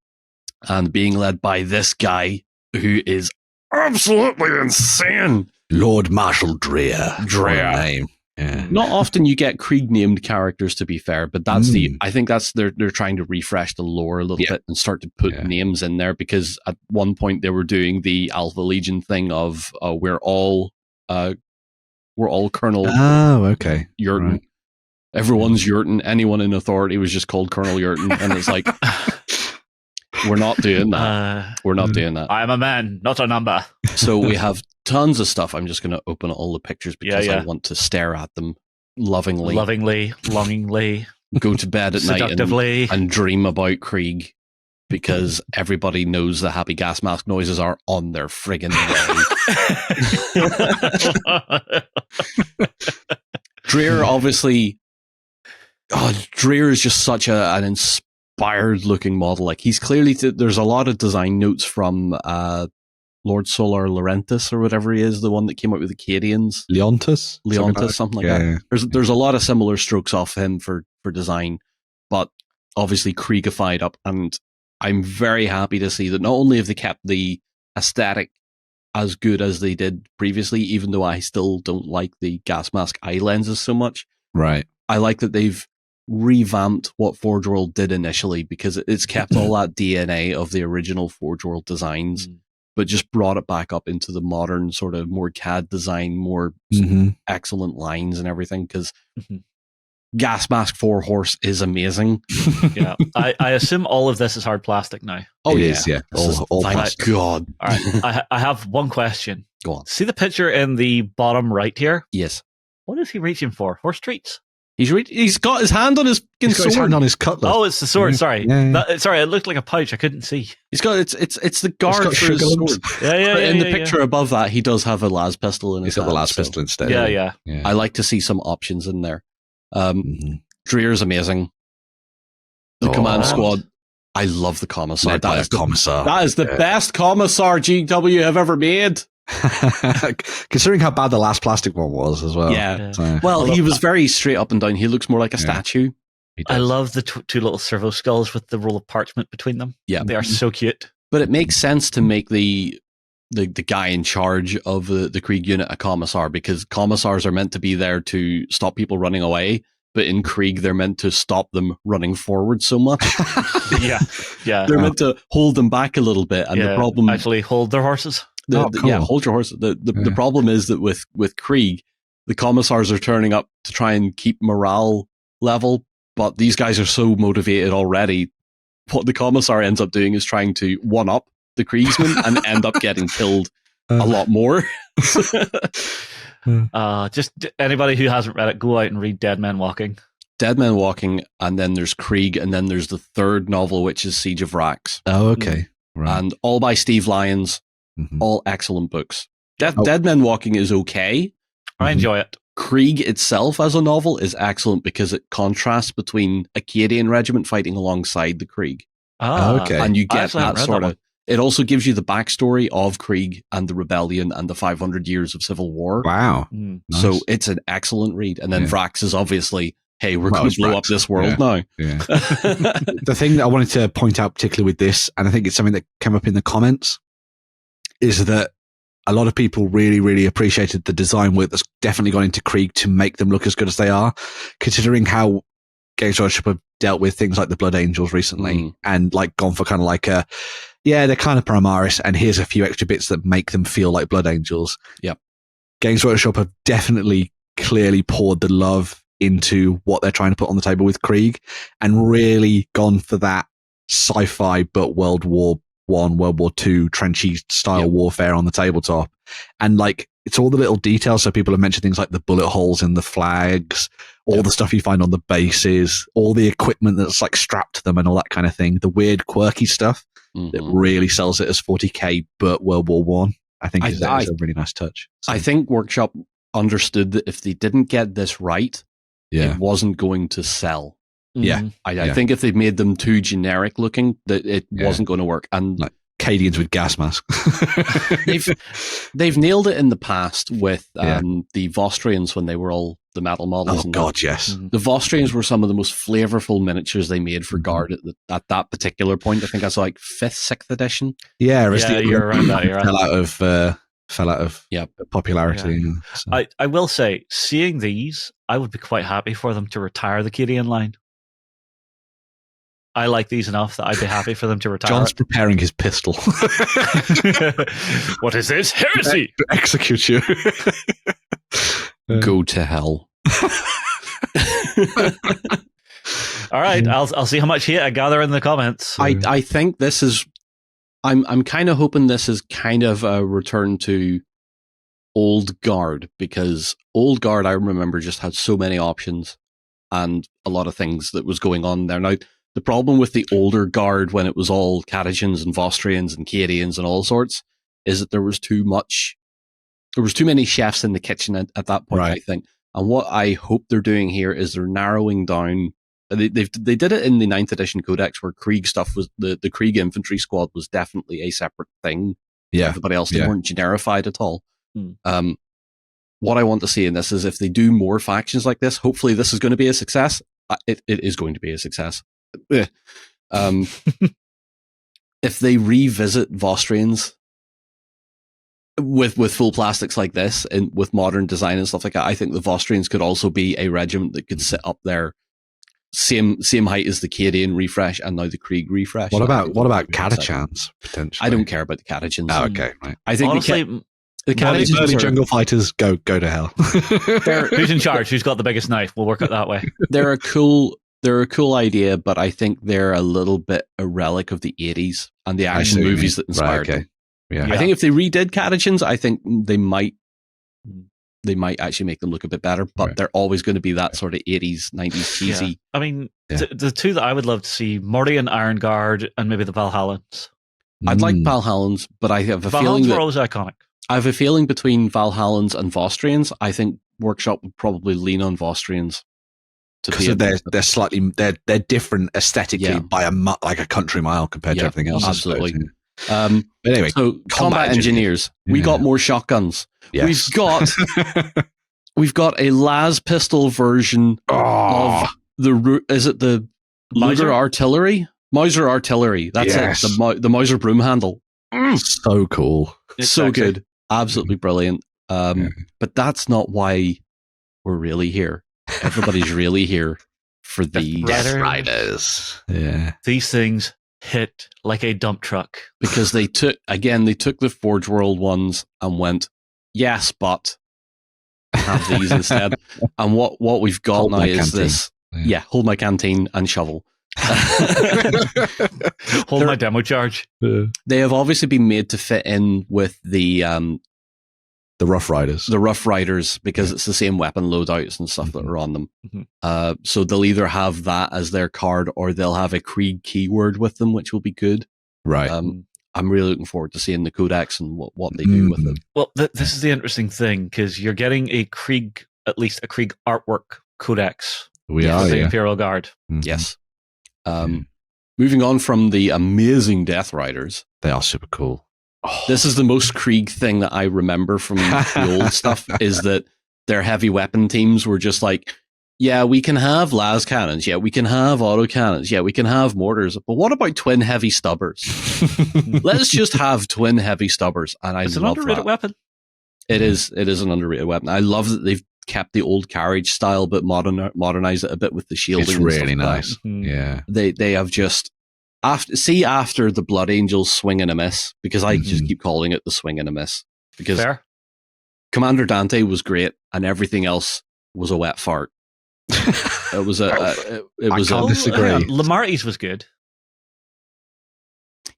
and being led by this guy who is absolutely insane.
Lord Marshal Dreer. Name. Yeah.
Not often you get Krieg named characters, to be fair, but that's I think that's they're trying to refresh the lore a little bit and start to put names in there, because at one point they were doing the Alpha Legion thing of we're all Colonel.
Oh, okay.
Yurton. Right. Everyone's Yurton. Anyone in authority was just called Colonel Yurton, and it's like we're not doing that. We're not doing that.
I'm a man, not a number.
So we have tons of stuff. I'm just going to open all the pictures because I want to stare at them lovingly,
longingly,
go to bed at night and dream about Krieg, because everybody knows the happy gas mask noises are on their friggin' way. Dreer, obviously, Dreer is just such an inspired looking model. Like, he's clearly there's a lot of design notes from Lord Solar Laurentis or whatever he is, the one that came out with the Cadians.
Leontis,
something like that. There's a lot of similar strokes off him for design, but obviously Kriegified up, and I'm very happy to see that not only have they kept the aesthetic as good as they did previously, even though I still don't like the gas mask eye lenses so much.
Right.
I like that they've revamped what Forge World did initially, because it's kept all that DNA of the original Forge World designs, but just brought it back up into the modern sort of more CAD design, more excellent lines and everything, because Gas Mask 4 Horse is amazing.
Yeah, I assume all of this is hard plastic now.
Oh, it is, yeah.
All thank God.
All right, I have one question.
Go on.
See the picture in the bottom right here?
Yes.
What is he reaching for? Horse treats?
He's got his hand on his sword.
His hand on his cutlass.
Oh, it's the sword. Sorry, sorry. It looked like a pouch. I couldn't see.
He's got it's the guard for his sword.
Yeah.
In the picture above that, he does have a las pistol in his hand.
He's got the las pistol instead.
Yeah.
I like to see some options in there. Dreer's amazing. The command squad. I love the commissar.
That is the
best commissar GW have ever made.
Considering how bad the last plastic one was as well.
Yeah.
So.
Well, he was very straight up and down. He looks more like a statue.
I love the two little servo skulls with the roll of parchment between them.
Yeah.
They are so cute.
But it makes sense to make the guy in charge of the Krieg unit a commissar, because commissars are meant to be there to stop people running away. But in Krieg, they're meant to stop them running forward so much.
Yeah.
They're meant to hold them back a little bit. And the problem...
Actually hold their horses.
Cool. Yeah, hold your horses. The problem is that with Krieg, the commissars are turning up to try and keep morale level, but these guys are so motivated already. What the commissar ends up doing is trying to one-up the Kriegsmen and end up getting killed a lot more.
Just anybody who hasn't read it, go out and read Dead Men Walking.
Dead Men Walking, and then there's Krieg, and then there's the third novel, which is Siege of Rax.
Oh, okay. Right.
And all by Steve Lyons. All excellent books. Dead Men Walking is okay.
I enjoy it.
Krieg itself as a novel is excellent because it contrasts between Acadian regiment fighting alongside the Krieg.
Okay.
And you get that sort of... It also gives you the backstory of Krieg and the rebellion and the 500 years of civil war.
Wow. Nice.
So it's an excellent read. And then Vrax is obviously, hey, we're going to blow up this world now.
Yeah. The thing that I wanted to point out particularly with this, and I think it's something that came up in the comments, is that a lot of people really, really appreciated the design work that's definitely gone into Krieg to make them look as good as they are, considering how Games Workshop have dealt with things like the Blood Angels recently and like gone for kind of like they're kind of Primaris, and here's a few extra bits that make them feel like Blood Angels.
Yep.
Games Workshop have definitely clearly poured the love into what they're trying to put on the table with Krieg and really gone for that sci-fi but World War I, World War II trenchy style warfare on the tabletop. And like, it's all the little details. So people have mentioned things like the bullet holes in the flags, all the stuff you find on the bases, all the equipment that's like strapped to them and all that kind of thing. The weird quirky stuff that really sells it as 40k, but World War One, I think is a really nice touch. So.
I think Workshop understood that if they didn't get this right, it wasn't going to sell.
Yeah.
I think if they made them too generic looking, that it wasn't going to work. And
like Cadians with gas masks.
they've nailed it in the past with the Vostrians when they were all the metal models.
Oh, God, yes.
The Vostrians were some of the most flavorful miniatures they made for Guard at that particular point. I think that's like 5th, 6th edition.
Yeah,
you're around that era.
Fell out of popularity.
Yeah. So. I will say, seeing these, I would be quite happy for them to retire the Cadian line. I like these enough that I'd be happy for them to retire.
John's preparing his pistol.
What is this? Heresy!
Execute you.
Go to hell.
All right, I'll see how much hate I gather in the comments.
I think this is... I'm kind of hoping this is kind of a return to Old Guard, because Old Guard, I remember, just had so many options and a lot of things that was going on there. Now, the problem with the older Guard, when it was all Catechans and Vostrians and Cadians and all sorts, is that there was too many chefs in the kitchen at that point, I think. And what I hope they're doing here is they're narrowing down. They did it in the 9th edition Codex, where Krieg stuff was the Krieg infantry squad was definitely a separate thing.
Yeah,
everybody else, they weren't generified at all. What I want to see in this is if they do more factions like this, hopefully this is going to be a success. It is going to be a success. If they revisit Vostrians with full plastics like this and with modern design and stuff like that, I think the Vostrians could also be a regiment that could sit up there, same height as the Cadian refresh and now the Krieg refresh.
What about Catechans potentially?
I don't care about the Catechans.
Oh, okay, right.
I think
honestly,
the Catechans
early jungle fighters go to hell.
Who's in charge? Who's got the biggest knife? We'll work it that way.
They're a cool idea, but I think they're a little bit a relic of the 80s and the action movies that inspired them.
Yeah.
I think if they redid Catechans, I think they might actually make them look a bit better, but they're always going to be that sort of 80s, 90s cheesy.
Yeah. I mean, the two that I would love to see, Murray and Iron Guard, and maybe the Valhallans.
I'd like Valhallans, but I have a feeling that...
were always iconic.
I have a feeling between Valhallans and Vostrians, I think Workshop would probably lean on Vostrians.
Because they're slightly they're different aesthetically by a country mile compared to everything else.
Absolutely.
Anyway,
so combat engineers. We got more shotguns.
Yes.
We've got a las pistol version of the Luger artillery? Mauser artillery. That's it. The Mauser broom handle.
So cool.
It's so sexy. Good. Absolutely brilliant. But that's not why we're really here. Everybody's really here for these
Death Riders. Yeah.
These things hit like a dump truck.
Because they took the Forge World ones and went, yes, but have these instead. And what we've got now is this. Yeah, hold my canteen and shovel.
Hold my demo charge.
They have obviously been made to fit in with the
Rough Riders.
The Rough Riders, because it's the same weapon loadouts and stuff that are on them. So they'll either have that as their card or they'll have a Krieg keyword with them, which will be good.
Right.
I'm really looking forward to seeing the codex and what they do with it.
Well, this is the interesting thing, because you're getting a Krieg, at least a Krieg artwork codex.
We are
the Imperial Guard.
Yes. Moving on from the amazing Death Riders.
They are super cool.
This is the most Krieg thing that I remember from the old stuff, is that their heavy weapon teams were just like, yeah, we can have las cannons. Yeah, we can have auto cannons. Yeah, we can have mortars. But what about twin heavy stubbers? Let's just have twin heavy stubbers. And
it's
love
an underrated weapon.
It is an underrated weapon. I love that they've kept the old carriage style, but modernized it a bit with the shielding.
It's really nice. Yeah.
They have just after the Blood Angels swing and a miss, because I just keep calling it the swing and a miss, because Commander Dante was great and everything else was a wet fart. It was
I can't disagree.
Lamarty's was good.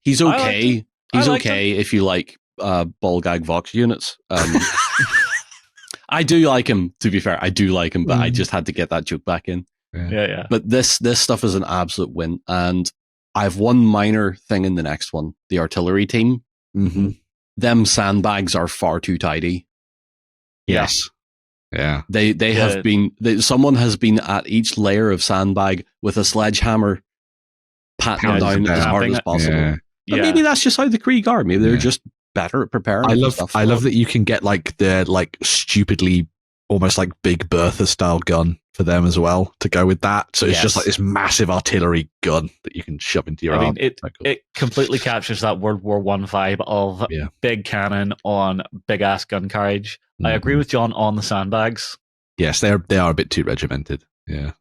He's okay. He's okay if you like ball gag Vox units. I do like him, to be fair. I do like him, but I just had to get that joke back in.
Yeah.
But this stuff is an absolute win. And I have one minor thing in the next one. The artillery team. Them sandbags are far too tidy.
Yes. Yeah.
They have been... someone has been at each layer of sandbag with a sledgehammer patting down as hard as possible. But maybe that's just how the Krieg are. Maybe they're just better at preparing.
I love that you can get like the stupidly almost like Big Bertha style gun for them as well to go with that. So it's just like this massive artillery gun that you can shove into your arm.
It completely captures that World War I vibe of big cannon on big ass gun carriage. I agree with John on the sandbags.
Yes, they are a bit too regimented. Yeah.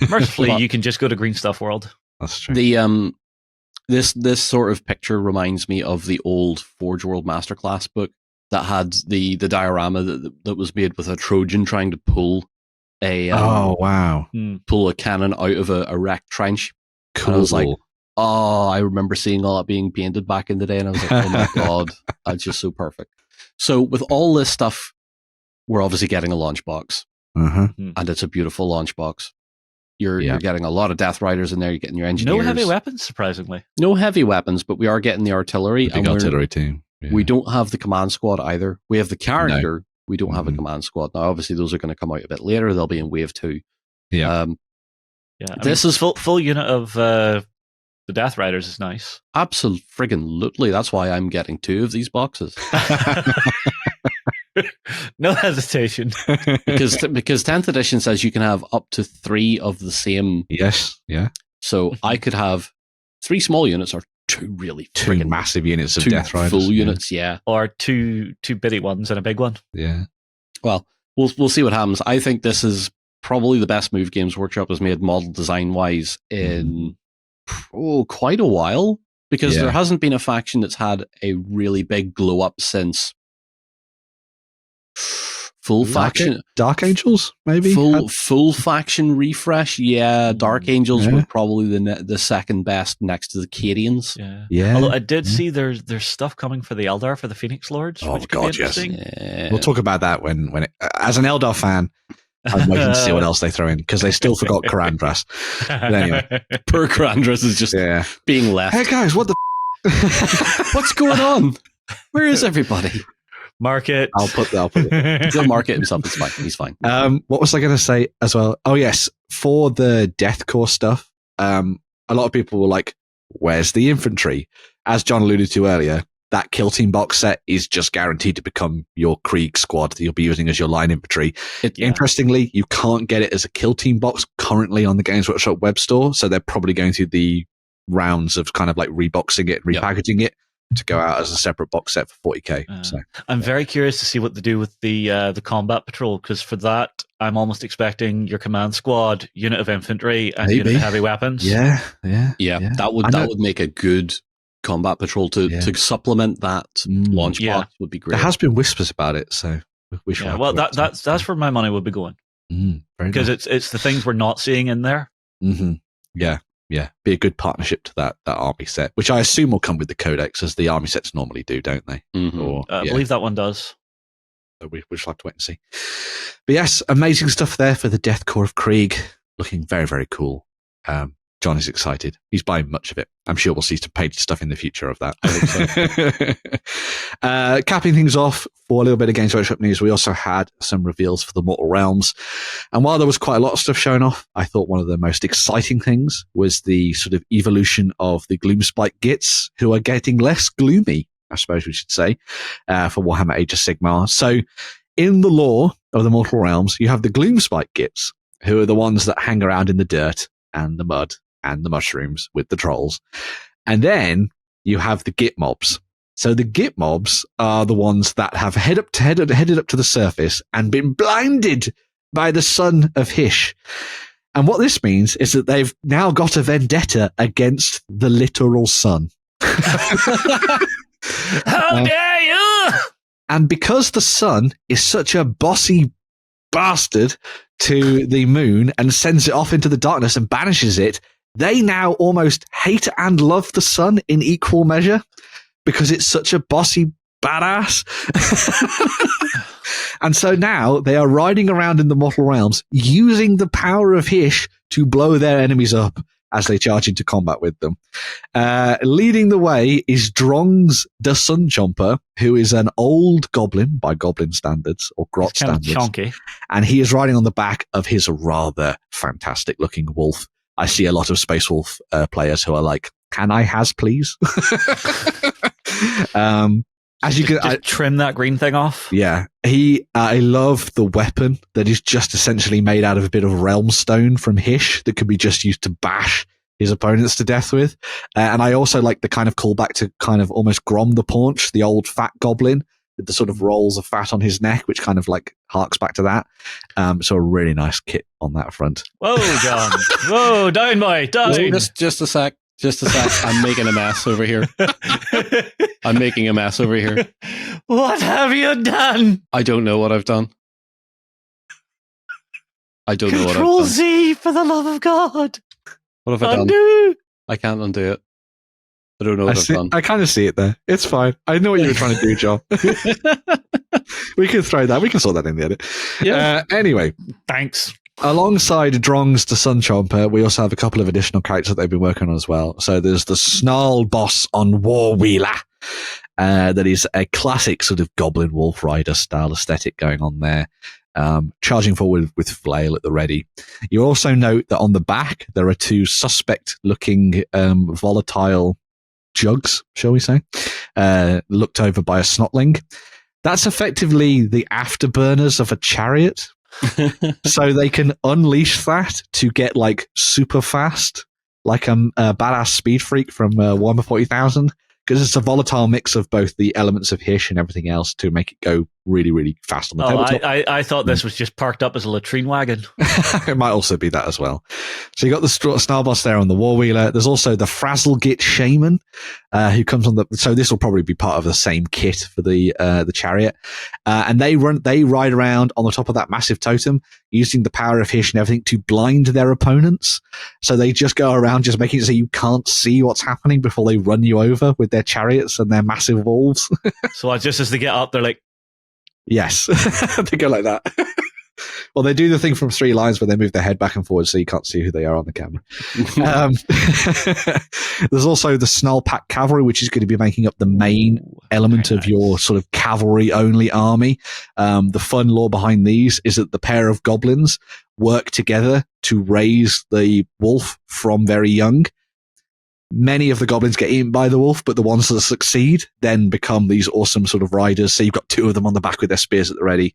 Mercifully, you can just go to Green Stuff World.
That's true.
The This sort of picture reminds me of the old Forge World Masterclass book that had the diorama that was made with a Trojan trying to pull a pull a cannon out of a wrecked trench.
Cool.
And I was like, I remember seeing all that being painted back in the day, and I was like, oh my god, that's just so perfect. So with all this stuff, we're obviously getting a launch box, and it's a beautiful launch box. You're getting a lot of Death Riders in there. You're getting your engineers.
No heavy weapons, surprisingly.
No heavy weapons, but we are getting the artillery.
The big artillery team.
Yeah. We don't have the command squad either. We have the character. No. We don't have a command squad. Now, obviously, those are going to come out a bit later. They'll be in Wave 2.
Yeah.
This is full unit of the Death Riders is nice.
Absolutely. That's why I'm getting 2 of these boxes.
No hesitation.
because 10th edition says you can have up to 3 of the same.
Yes, yeah.
So I could have 3 small units or 2 really
2 massive units of Death Riders.
Full units, yeah.
Or 2 bitty ones and a big one.
Yeah.
Well, we'll see what happens. I think this is probably the best move Games Workshop has made model design-wise in quite a while, because there hasn't been a faction that's had a really big glow-up since... Full faction,
Dark Angels, maybe
full faction refresh. Yeah, Dark Angels were probably the second best next to the Cadians.
Yeah.
Although I did see there's stuff coming for the Eldar for the Phoenix Lords.
Oh
which
god,
could be interesting.
Yes. We'll talk about that when it. As an Eldar fan, I'm waiting to see what else they throw in, because they still forgot Karandras. But anyway,
poor Karandras is just being left.
Hey guys, what the?
What's going on? Where is everybody?
Mark it.
I'll put it.
He'll mark it himself. It's fine. He's fine.
What was I going to say as well? Oh yes, for the Death Korps stuff, a lot of people were like, "Where's the infantry?" as John alluded to earlier, that Kill Team box set is just guaranteed to become your Krieg squad that you'll be using as your line infantry. Interestingly, you can't get it as a Kill Team box currently on the Games Workshop web store, so they're probably going through the rounds of kind of like reboxing it, repackaging it to go out as a separate box set for 40k. So
I'm very curious to see what they do with the combat patrol, because for that I'm almost expecting your command squad, unit of infantry, and unit of heavy weapons.
Yeah.
That would make a good combat patrol to supplement that launch box. Would be great.
There has been whispers about it, so we should.
Well, that's where my money would be going, because it's the things we're not seeing in there.
Mm-hmm. Yeah, be a good partnership to that army set, which I assume will come with the codex, as the army sets normally do, don't they?
Mm-hmm.
I believe that one does.
So we shall have to wait and see. But yes, amazing stuff there for the Death Korps of Krieg, looking very, very cool. John is excited. He's buying much of it. I'm sure we'll see some paid stuff in the future of that. I think so. Capping things off for a little bit of Games Workshop news, we also had some reveals for the Mortal Realms. And while there was quite a lot of stuff showing off, I thought one of the most exciting things was the sort of evolution of the Gloomspike Gits, who are getting less gloomy, I suppose we should say, for Warhammer Age of Sigmar. So in the lore of the Mortal Realms, you have the Gloomspike Gits, who are the ones that hang around in the dirt and the mud and the mushrooms with the trolls. And then you have the Gitmobs. So the Gitmobs are the ones that have headed up to the surface and been blinded by the sun of Hysh. And what this means is that they've now got a vendetta against the literal sun.
How dare you!
And because the sun is such a bossy bastard to the moon and sends it off into the darkness and banishes it, they now almost hate and love the sun in equal measure because it's such a bossy badass. And so now they are riding around in the Mortal Realms using the power of Hysh to blow their enemies up as they charge into combat with them. Leading the way is Drong's the Sun Jumper, who is an old goblin by goblin standards, or grot standards.
Chonky.
And he is riding on the back of his rather fantastic looking wolf. I see a lot of Space Wolf players who are like, can I has, please? As you can
trim that green thing off.
Yeah. I love the weapon that is just essentially made out of a bit of realm stone from Hysh that can be just used to bash his opponents to death with. And I also like the kind of callback to kind of almost Grom the Paunch, the old fat goblin with the sort of rolls of fat on his neck, which kind of like harks back to that. So a really nice kit on that front.
Whoa, John. Whoa, down, boy, down.
Just a sec. I'm making a mess over here.
What have you done?
I don't know what I've done.
Control Z, for the love of God.
What have I done? I can't undo it. I don't know what I've done.
I kind of see it there. It's fine. I know what you were trying to do, John. We can throw that. We can sort that in the edit. Yeah. Anyway.
Thanks.
Alongside Drong's the Sun Chomper, we also have a couple of additional characters that they've been working on as well. So there's the Snarl Boss on Warwheeler. That is a classic sort of Goblin Wolf Rider style aesthetic going on there. Charging forward with flail at the ready. You also note that on the back, there are two suspect-looking volatile jugs, shall we say, looked over by a snotling. That's effectively the afterburners of a chariot. So they can unleash that to get like super fast, like a badass speed freak from Warhammer 40,000, because it's a volatile mix of both the elements of Hysh and everything else to make it go really, really fast on the tabletop.
I thought this was just parked up as a latrine wagon.
It might also be that as well. So you got the Snarlboss there on the Warwheeler. There's also the Frazzlegit Shaman, who comes on the. So this will probably be part of the same kit for the chariot, and they ride around on the top of that massive totem using the power of Hysh and everything to blind their opponents. So they just go around just making it so you can't see what's happening before they run you over with their chariots and their massive wolves.
So just as they get up, they're like.
Yes, they go like that. Well, they do the thing from 3 lines where they move their head back and forward so you can't see who they are on the camera. There's also the Snarlpack Cavalry, which is going to be making up the main element of your sort of cavalry-only army. The fun lore behind these is that the pair of goblins work together to raise the wolf from very young. many of the goblins get eaten by the wolf, but the ones that succeed then become these awesome sort of riders. So you've got 2 of them on the back with their spears at the ready.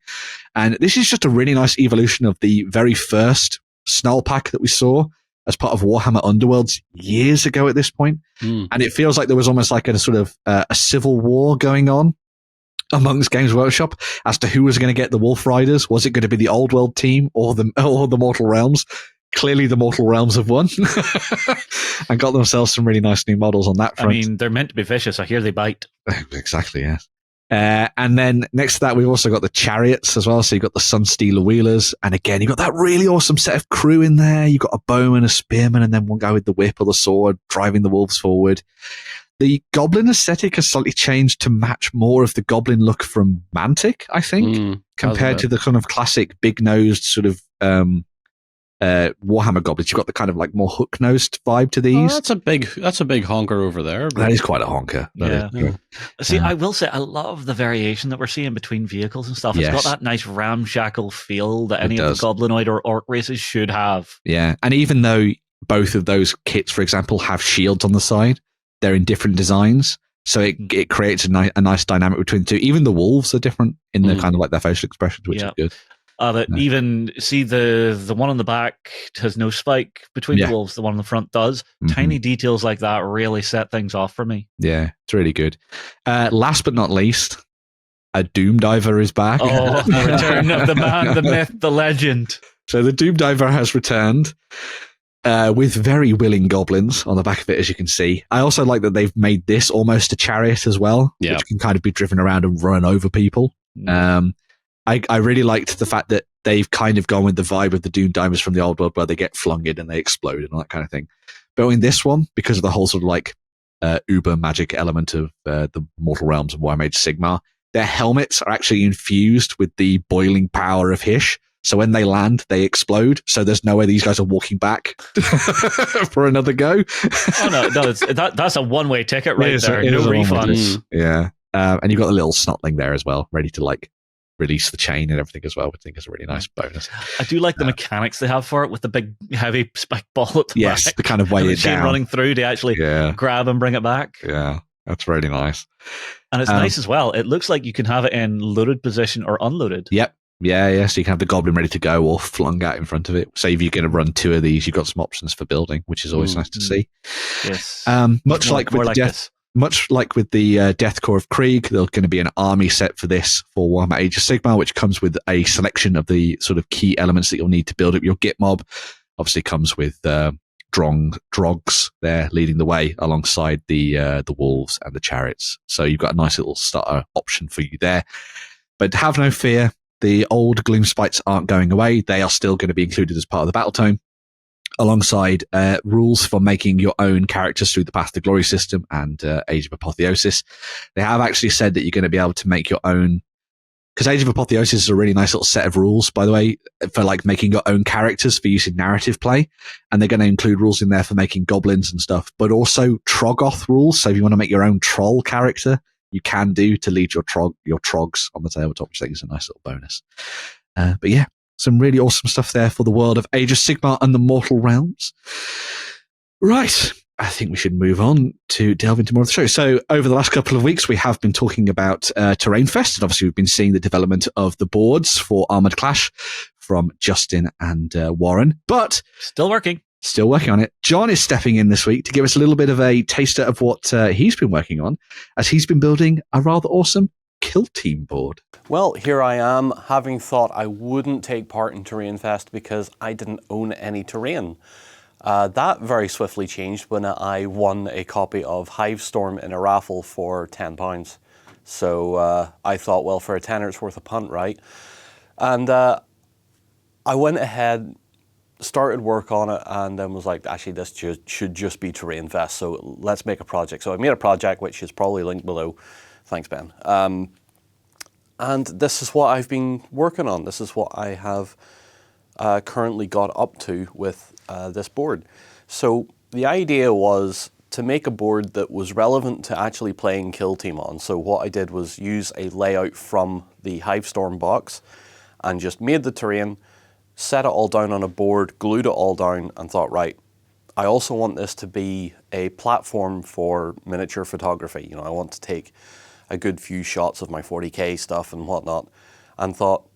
And this is just a really nice evolution of the very first Snarl pack that we saw as part of Warhammer Underworlds years ago at this point. And it feels like there was almost like a sort of a civil war going on amongst Games Workshop as to who was going to get the Wolf Riders. Was it going to be the Old World team or the Mortal Realms? Clearly the Mortal Realms have won and got themselves some really nice new models on that front.
I mean, they're meant to be vicious. I hear they bite.
Exactly, yes. And then next to that, we've also got the chariots as well. So you've got the Sunstealer Wheelers. And again, you've got that really awesome set of crew in there. You've got a bowman, a spearman, and then one guy with the whip or the sword driving the wolves forward. The goblin aesthetic has slightly changed to match more of the goblin look from Mantic, I think, compared to the kind of classic big-nosed sort of Warhammer goblins. You've got the kind of like more hook-nosed vibe to these.
Oh, that's a big honker over there.
That is quite a honker.
Yeah. See, I will say I love the variation that we're seeing between vehicles and stuff. It's got that nice ramshackle feel that any of the goblinoid or orc races should have.
Yeah, and even though both of those kits, for example, have shields on the side, they're in different designs. So it creates a nice dynamic between the two. Even the wolves are different in the kind of like their facial expressions, which is good.
But even see the one on the back has no spike between the wolves. The one on the front does. Tiny details like that really set things off for me.
Yeah, it's really good. Last but not least, a Doom Diver is back.
Oh, the return of the man, the myth, the legend.
So the Doom Diver has returned with very willing goblins on the back of it, as you can see. I also like that they've made this almost a chariot as well, which can kind of be driven around and run over people. I really liked the fact that they've kind of gone with the vibe of the Doom Divers from the old world where they get flung in and they explode and all that kind of thing. But in this one, because of the whole sort of like uber magic element of the Mortal Realms and Warhammer Sigmar, their helmets are actually infused with the boiling power of Hish. So when they land, they explode. So there's no way these guys are walking back for another go.
Oh, no, that's a one-way ticket right there. No refunds.
Yeah. And you've got the little snotling there as well, ready to like release the chain and everything as well, which I think is a really nice bonus.
I do like the mechanics they have for it with the big heavy spike ball at the back.
The kind of weigh it down.
Running through to actually grab and bring it back.
Yeah, that's really nice.
And it's nice as well. It looks like you can have it in loaded position or unloaded.
Yep. Yeah. So you can have the goblin ready to go or flung out in front of it. Say if you're going to run 2 of these, you've got some options for building, which is always nice to see.
Yes.
Much like with the Death Korps of Krieg, there's going to be an army set for this for Warhammer Age of Sigmar, which comes with a selection of the sort of key elements that you'll need to build up your Gitmob. Obviously comes with drogs there leading the way alongside the wolves and the chariots. So you've got a nice little starter option for you there. But have no fear, the old Gloom Spites aren't going away. They are still going to be included as part of the battle tome, alongside rules for making your own characters through the Path to Glory system and Age of Apotheosis. They have actually said that you're going to be able to make your own, because Age of Apotheosis is a really nice little set of rules, by the way, for like making your own characters for use in narrative play. And they're going to include rules in there for making goblins and stuff, but also Troggoth rules. So if you want to make your own troll character, you can do to lead your trogs on the tabletop, which I think is a nice little bonus. But yeah, some really awesome stuff there for the world of Age of Sigmar and the Mortal Realms. Right. I think we should move on to delve into more of the show. So over the last couple of weeks, we have been talking about Terrainfest, and obviously we've been seeing the development of the boards for Armored Clash from Justin and Warren, but
still working
on it. John is stepping in this week to give us a little bit of a taster of what he's been working on, as he's been building a rather awesome Kill Team board.
Well, here I am, having thought I wouldn't take part in Terrainfest because I didn't own any terrain. That very swiftly changed when I won a copy of Hivestorm in a raffle for £10. So I thought, well, for a tenner it's worth a punt, right? And I went ahead, started work on it, and then was like, actually, this should just be Terrainfest, so let's make a project. So I made a project, which is probably linked below. Thanks, Ben. And this is what I've been working on. This is what I have currently got up to with this board. So the idea was to make a board that was relevant to actually playing Kill Team on. So what I did was use a layout from the Hivestorm box and just made the terrain, set it all down on a board, glued it all down, and thought, right, I also want this to be a platform for miniature photography. You know, I want to take a good few shots of my 40K stuff and whatnot, and thought,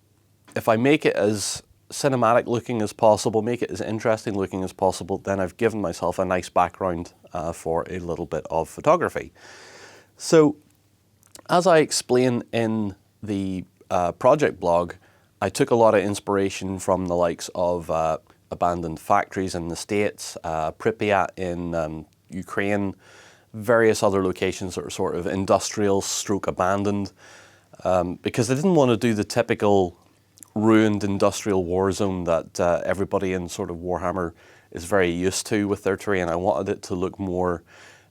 if I make it as cinematic looking as possible, make it as interesting looking as possible, then I've given myself a nice background for a little bit of photography. So, as I explain in the project blog, I took a lot of inspiration from the likes of abandoned factories in the States, Pripyat in Ukraine, various other locations that are sort of industrial stroke abandoned, because I didn't want to do the typical ruined industrial war zone that everybody in sort of Warhammer is very used to with their terrain. I wanted it to look more,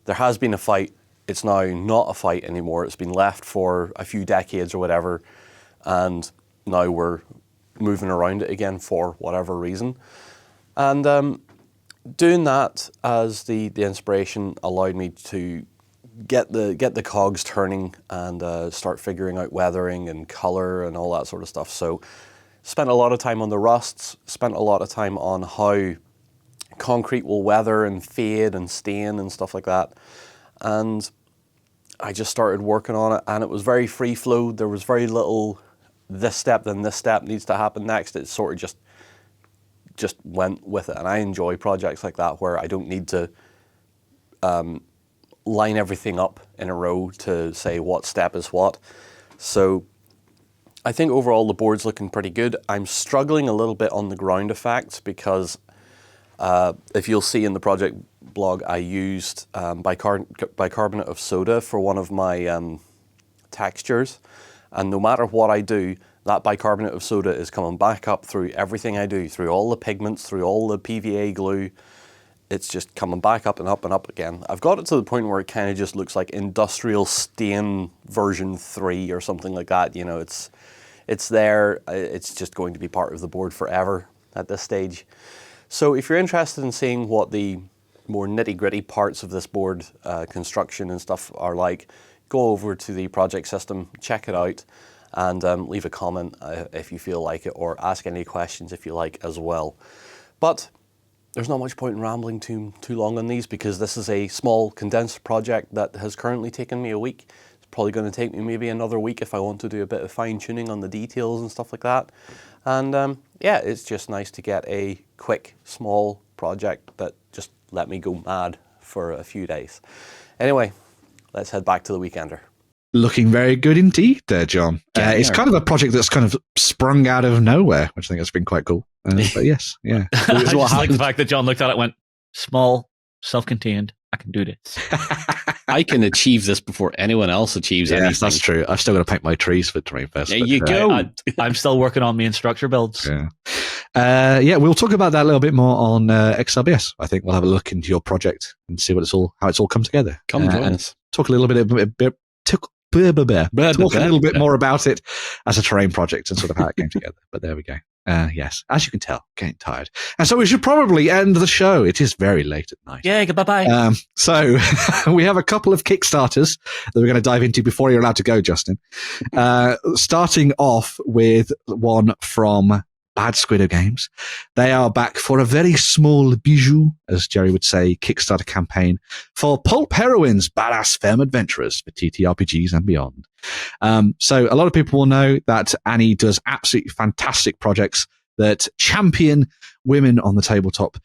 there has been a fight, it's now not a fight anymore, it's been left for a few decades or whatever, and now we're moving around it again for whatever reason. And doing that as the inspiration allowed me to get the cogs turning and start figuring out weathering and color and all that sort of stuff. So spent a lot of time on the rusts, spent a lot of time on how concrete will weather and fade and stain and stuff like that. And I just started working on it, and it was very free flow. There was very little this step, then this step needs to happen next. It sort of just went with it. And I enjoy projects like that where I don't need to line everything up in a row to say what step is what. So I think overall the board's looking pretty good. I'm struggling a little bit on the ground effects because if you'll see in the project blog, I used bicarbonate of soda for one of my textures. And no matter what I do, that bicarbonate of soda is coming back up through everything I do, through all the pigments, through all the PVA glue. It's just coming back up and up and up again. I've got it to the point where it kind of just looks like Industrial Stain version 3 or something like that. You know, it's there. It's just going to be part of the board forever at this stage. So if you're interested in seeing what the more nitty-gritty parts of this board construction and stuff are like, go over to the project system, check it out, and leave a comment if you feel like it, or ask any questions if you like as well. But there's not much point in rambling too long on these, because this is a small, condensed project that has currently taken me a week. It's probably going to take me maybe another week if I want to do a bit of fine-tuning on the details and stuff like that. And yeah, it's just nice to get a quick, small project that just let me go mad for a few days. Anyway, let's head back to the Weekender.
Looking very good indeed there, John. It's kind of a project that's kind of sprung out of nowhere, which I think has been quite cool. But yes, yeah.
I just like the fact that John looked at it and went, small, self-contained, I can do this.
I can achieve this before anyone else achieves anything.
Yes, that's true. I've still got to paint my trees for Terrainfest.
There you go.
I'm still working on main structure builds.
Yeah. We'll talk about that a little bit more on XRBS. I think we'll have a look into your project and see how it's all come together.
Come join us.
Talk a little bit more about it as a terrain project and sort of how it came together. But there we go. Yes, as you can tell, getting tired. And so we should probably end the show. It is very late at night.
Yeah, goodbye.
So we have a couple of Kickstarters that we're going to dive into before you're allowed to go, Justin. Starting off with one from Bad Squiddo Games. They are back for a very small bijou, as Jerry would say, Kickstarter campaign for Pulp Heroines, Badass Femme Adventurers for TTRPGs and beyond. So a lot of people will know that Annie does absolutely fantastic projects that champion women on the tabletop,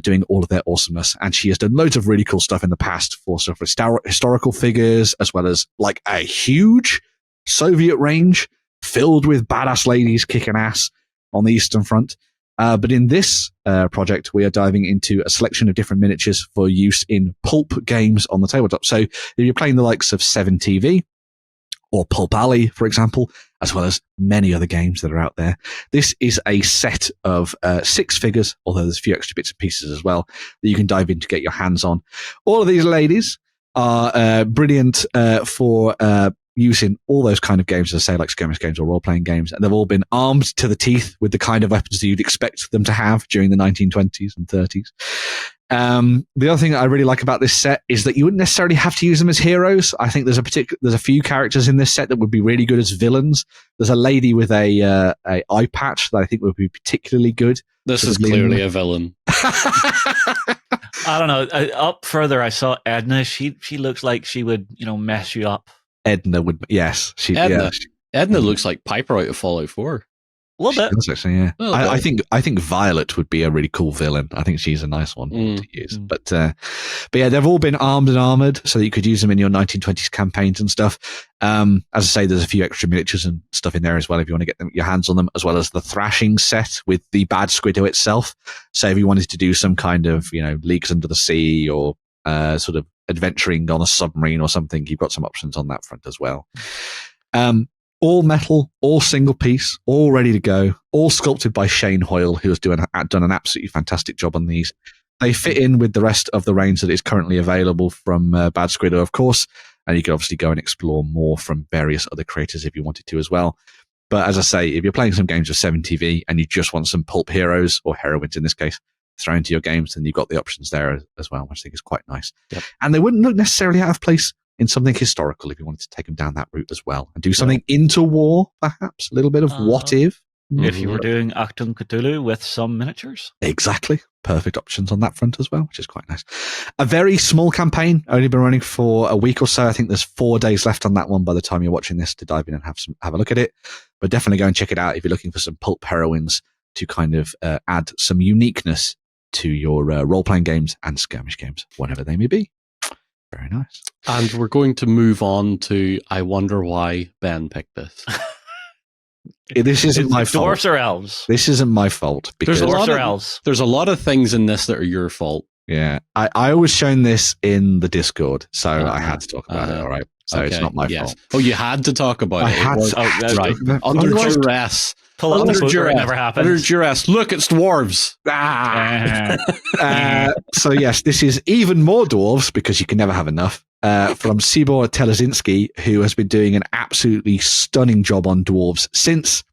doing all of their awesomeness. And she has done loads of really cool stuff in the past for sort of historical figures, as well as like a huge Soviet range filled with badass ladies kicking ass on the Eastern Front. But in this project, we are diving into a selection of different miniatures for use in Pulp games on the tabletop. So if you're playing the likes of 7TV or Pulp Alley, for example, as well as many other games that are out there, this is a set of 6 figures, although there's a few extra bits and pieces as well that you can dive in to get your hands on. All of these ladies are brilliant for using all those kind of games, as I say, like skirmish games or role-playing games, and they've all been armed to the teeth with the kind of weapons that you'd expect them to have during the 1920s and 30s. The other thing that I really like about this set is that you wouldn't necessarily have to use them as heroes. I think there's a few characters in this set that would be really good as villains. There's a lady with a eye patch that I think would be particularly good.
This is clearly a villain.
I don't know. Up further, I saw Edna. She looks like she would, mess you up.
Edna would, yes.
Edna looks like Piper out of Fallout 4.
A little bit.
Does, actually, yeah. I think Violet would be a really cool villain. I think she's a nice one to use. But yeah, they've all been armed and armored, so that you could use them in your 1920s campaigns and stuff. As I say, there's a few extra miniatures and stuff in there as well if you want to get your hands on them, as well as the thrashing set with the bad Squiddo itself. So if you wanted to do some kind of, leagues under the sea or sort of adventuring on a submarine or something, you've got some options on that front as well. All metal, all single piece, all ready to go, all sculpted by Shane Hoyle, who has done an absolutely fantastic job on these. They fit in with the rest of the range that is currently available from Bad Squiddo, of course, and you can obviously go and explore more from various other creators if you wanted to as well. But as I say, if you're playing some games with 7TV and you just want some pulp heroes, or heroines in this case, thrown into your games, then you've got the options there as well, which I think is quite nice. Yep. And they wouldn't look necessarily out of place in something historical if you wanted to take them down that route as well and do something into war, perhaps a little bit of what if
you were doing Achtung Cthulhu with some miniatures.
Exactly. Perfect options on that front as well, which is quite nice. A very small campaign, only been running for a week or so. I think there's 4 days left on that one by the time you're watching this to dive in and have a look at it. But definitely go and check it out if you're looking for some pulp heroines to kind of add some uniqueness to your role-playing games and skirmish games, whatever they may be. Very nice.
And we're going to move on to I wonder why Ben picked this.
This isn't my fault.
Dwarves or elves?
This isn't my fault. Because
there's a lot of things in this that are your fault.
Yeah. I was shown this in the Discord, so I had to talk about it, all right? So it's not my fault.
Oh, you had to talk about it.
Right.
Under duress.
Pull up the book, it never happened.
Under duress. Look, it's dwarves.
So yes, this is even more dwarves because you can never have enough. From Scibor Telezinski, who has been doing an absolutely stunning job on dwarves since,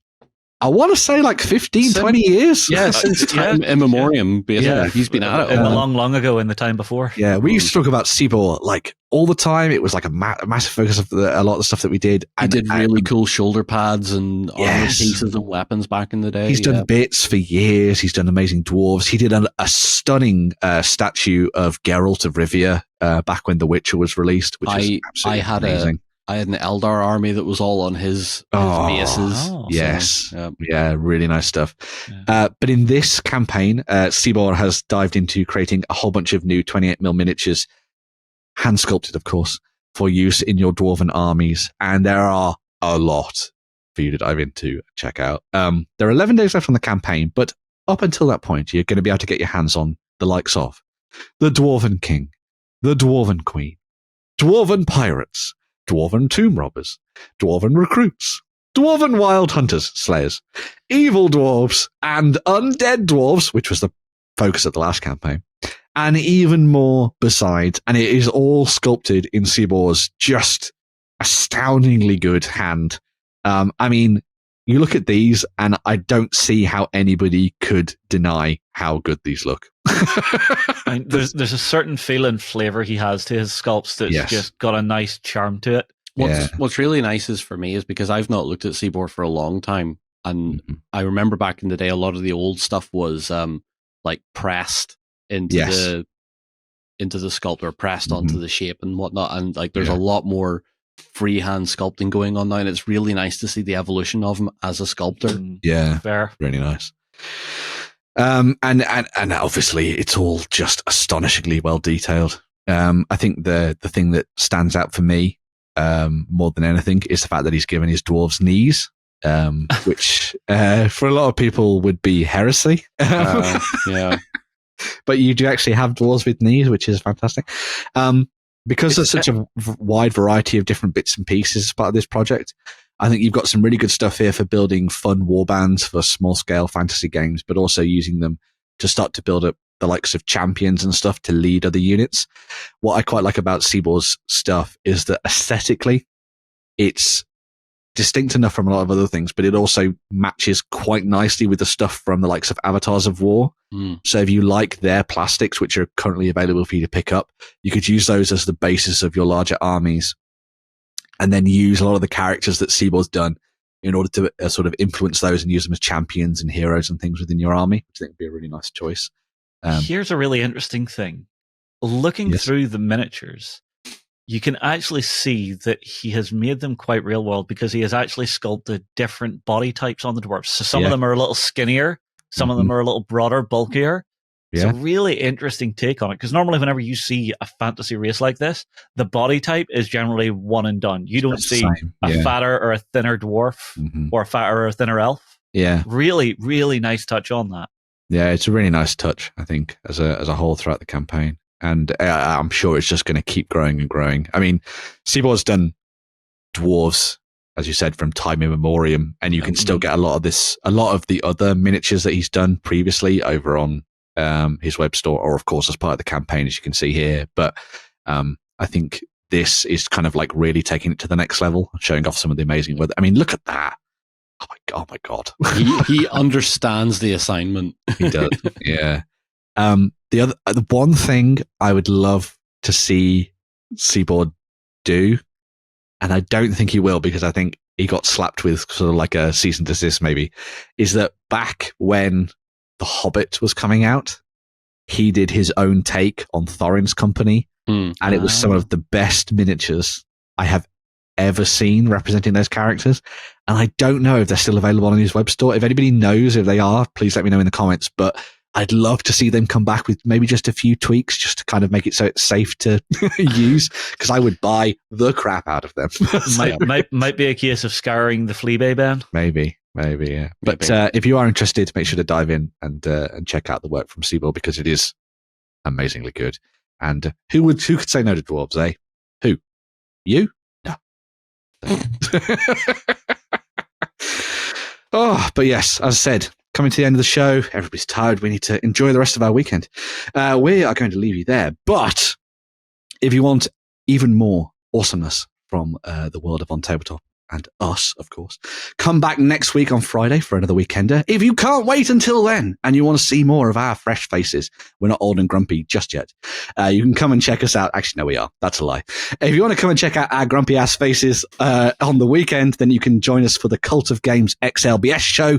I want to say, like 15, 20 years.
Yeah, since time immemorial, basically. Yeah. He's been at it.
In the long ago, in the time before.
Yeah, we used to talk about Scibor like all the time. It was like a massive focus of a lot of the stuff that we did.
He did really cool shoulder pads and armor pieces and weapons back in the day.
He's done bits for years. He's done amazing dwarves. He did a stunning statue of Geralt of Rivia back when The Witcher was released, which was absolutely amazing.
I had an Eldar army that was all on his bases.
Yes. Yeah, really nice stuff. Yeah. But in this campaign, Scibor has dived into creating a whole bunch of new 28mm miniatures, hand sculpted, of course, for use in your dwarven armies. And there are a lot for you to dive into and check out. There are 11 days left on the campaign, but up until that point, you're going to be able to get your hands on the likes of the Dwarven King, the Dwarven Queen, Dwarven Pirates, Dwarven Tomb Robbers, Dwarven Recruits, Dwarven Wild Hunters, Slayers, Evil Dwarves, and Undead Dwarves, which was the focus of the last campaign, and even more besides. And it is all sculpted in Scibor's just astoundingly good hand. I mean, you look at these, and I don't see how anybody could deny how good these look.
I mean, there's a certain feel and flavor he has to his sculpts that's just got a nice charm to it.
What's really nice is for me is because I've not looked at Scibor for a long time, and I remember back in the day a lot of the old stuff was like pressed into the sculpt or pressed onto the shape and whatnot, and like there's a lot more freehand sculpting going on now, and it's really nice to see the evolution of him as a sculptor.
Yeah,
fair,
really nice. And obviously it's all just astonishingly well detailed. I think the thing that stands out for me more than anything is the fact that he's given his dwarves knees, which for a lot of people would be heresy.
Yeah,
but you do actually have dwarves with knees, which is fantastic. Because there's such a wide variety of different bits and pieces as part of this project, I think you've got some really good stuff here for building fun warbands for small-scale fantasy games, but also using them to start to build up the likes of champions and stuff to lead other units. What I quite like about Scibor's stuff is that aesthetically, it's distinct enough from a lot of other things, but it also matches quite nicely with the stuff from the likes of Avatars of War. So if you like their plastics, which are currently available for you to pick up, you could use those as the basis of your larger armies, and then use a lot of the characters that Scibor's done in order to sort of influence those and use them as champions and heroes and things within your army, which I think would be a really nice choice.
Here's a really interesting thing. looking through the miniatures, you can actually see that he has made them quite real world because he has actually sculpted different body types on the dwarves. So some of them are a little skinnier, some of them are a little broader, bulkier. It's a really interesting take on it, because normally whenever you see a fantasy race like this, the body type is generally one and done. You don't see a fatter or a thinner dwarf or a fatter or a thinner elf.
Yeah.
Really, really nice touch on that.
Yeah, it's a really nice touch, I think, as a whole throughout the campaign. And I'm sure it's just going to keep growing and growing. I mean, Squido's done dwarves, as you said, from time immemorial, and you can still get a lot of the other miniatures that he's done previously over on his web store, or of course as part of the campaign, as you can see here. But I think this is kind of like really taking it to the next level, showing off some of the amazing weather. I mean, look at that. Oh my God.
he understands the assignment.
He does. Yeah. The one thing I would love to see Scibor do, and I don't think he will, because I think he got slapped with sort of like a cease and desist maybe, is that back when The Hobbit was coming out, he did his own take on Thorin's company, and it was some of the best miniatures I have ever seen representing those characters. And I don't know if they're still available on his web store. If anybody knows if they are, please let me know in the comments. But I'd love to see them come back with maybe just a few tweaks, just to kind of make it so it's safe to use, because I would buy the crap out of them.
might be a case of scouring the Fleabay ban.
Maybe, yeah. But if you are interested, make sure to dive in and check out the work from Scibor, because it is amazingly good. And who could say no to dwarves, eh? Who? You? No. But yes, as I said, coming to the end of the show, everybody's tired. We need to enjoy the rest of our weekend. We are going to leave you there. But if you want even more awesomeness from the world of OnTableTop and us, of course, come back next week on Friday for another Weekender. If you can't wait until then and you want to see more of our fresh faces, we're not old and grumpy just yet, you can come and check us out. Actually, no, we are. That's a lie. If you want to come and check out our grumpy ass faces on the weekend, then you can join us for the Cult of Games XLBS show,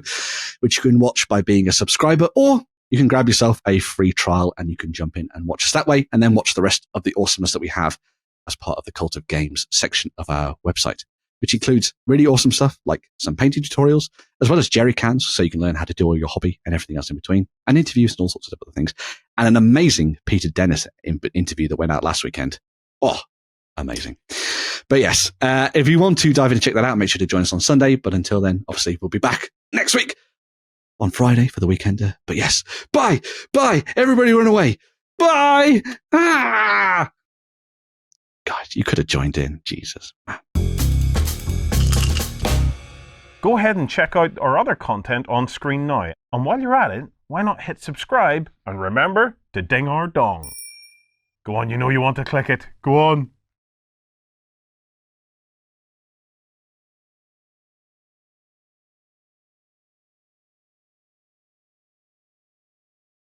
which you can watch by being a subscriber, or you can grab yourself a free trial and you can jump in and watch us that way, and then watch the rest of the awesomeness that we have as part of the Cult of Games section of our website, which includes really awesome stuff like some painting tutorials, as well as jerry cans, so you can learn how to do all your hobby and everything else in between, and interviews and all sorts of other things, and an amazing Peter Dennis interview that went out last weekend. Oh, amazing. But yes, if you want to dive in and check that out, make sure to join us on Sunday. But until then, obviously, we'll be back next week on Friday for the Weekender. But yes, bye, everybody run away. Bye. God, you could have joined in. Jesus, man.
Go ahead and check out our other content on screen now. And while you're at it, why not hit subscribe and remember to ding our dong. Go on, you know you want to click it. Go on.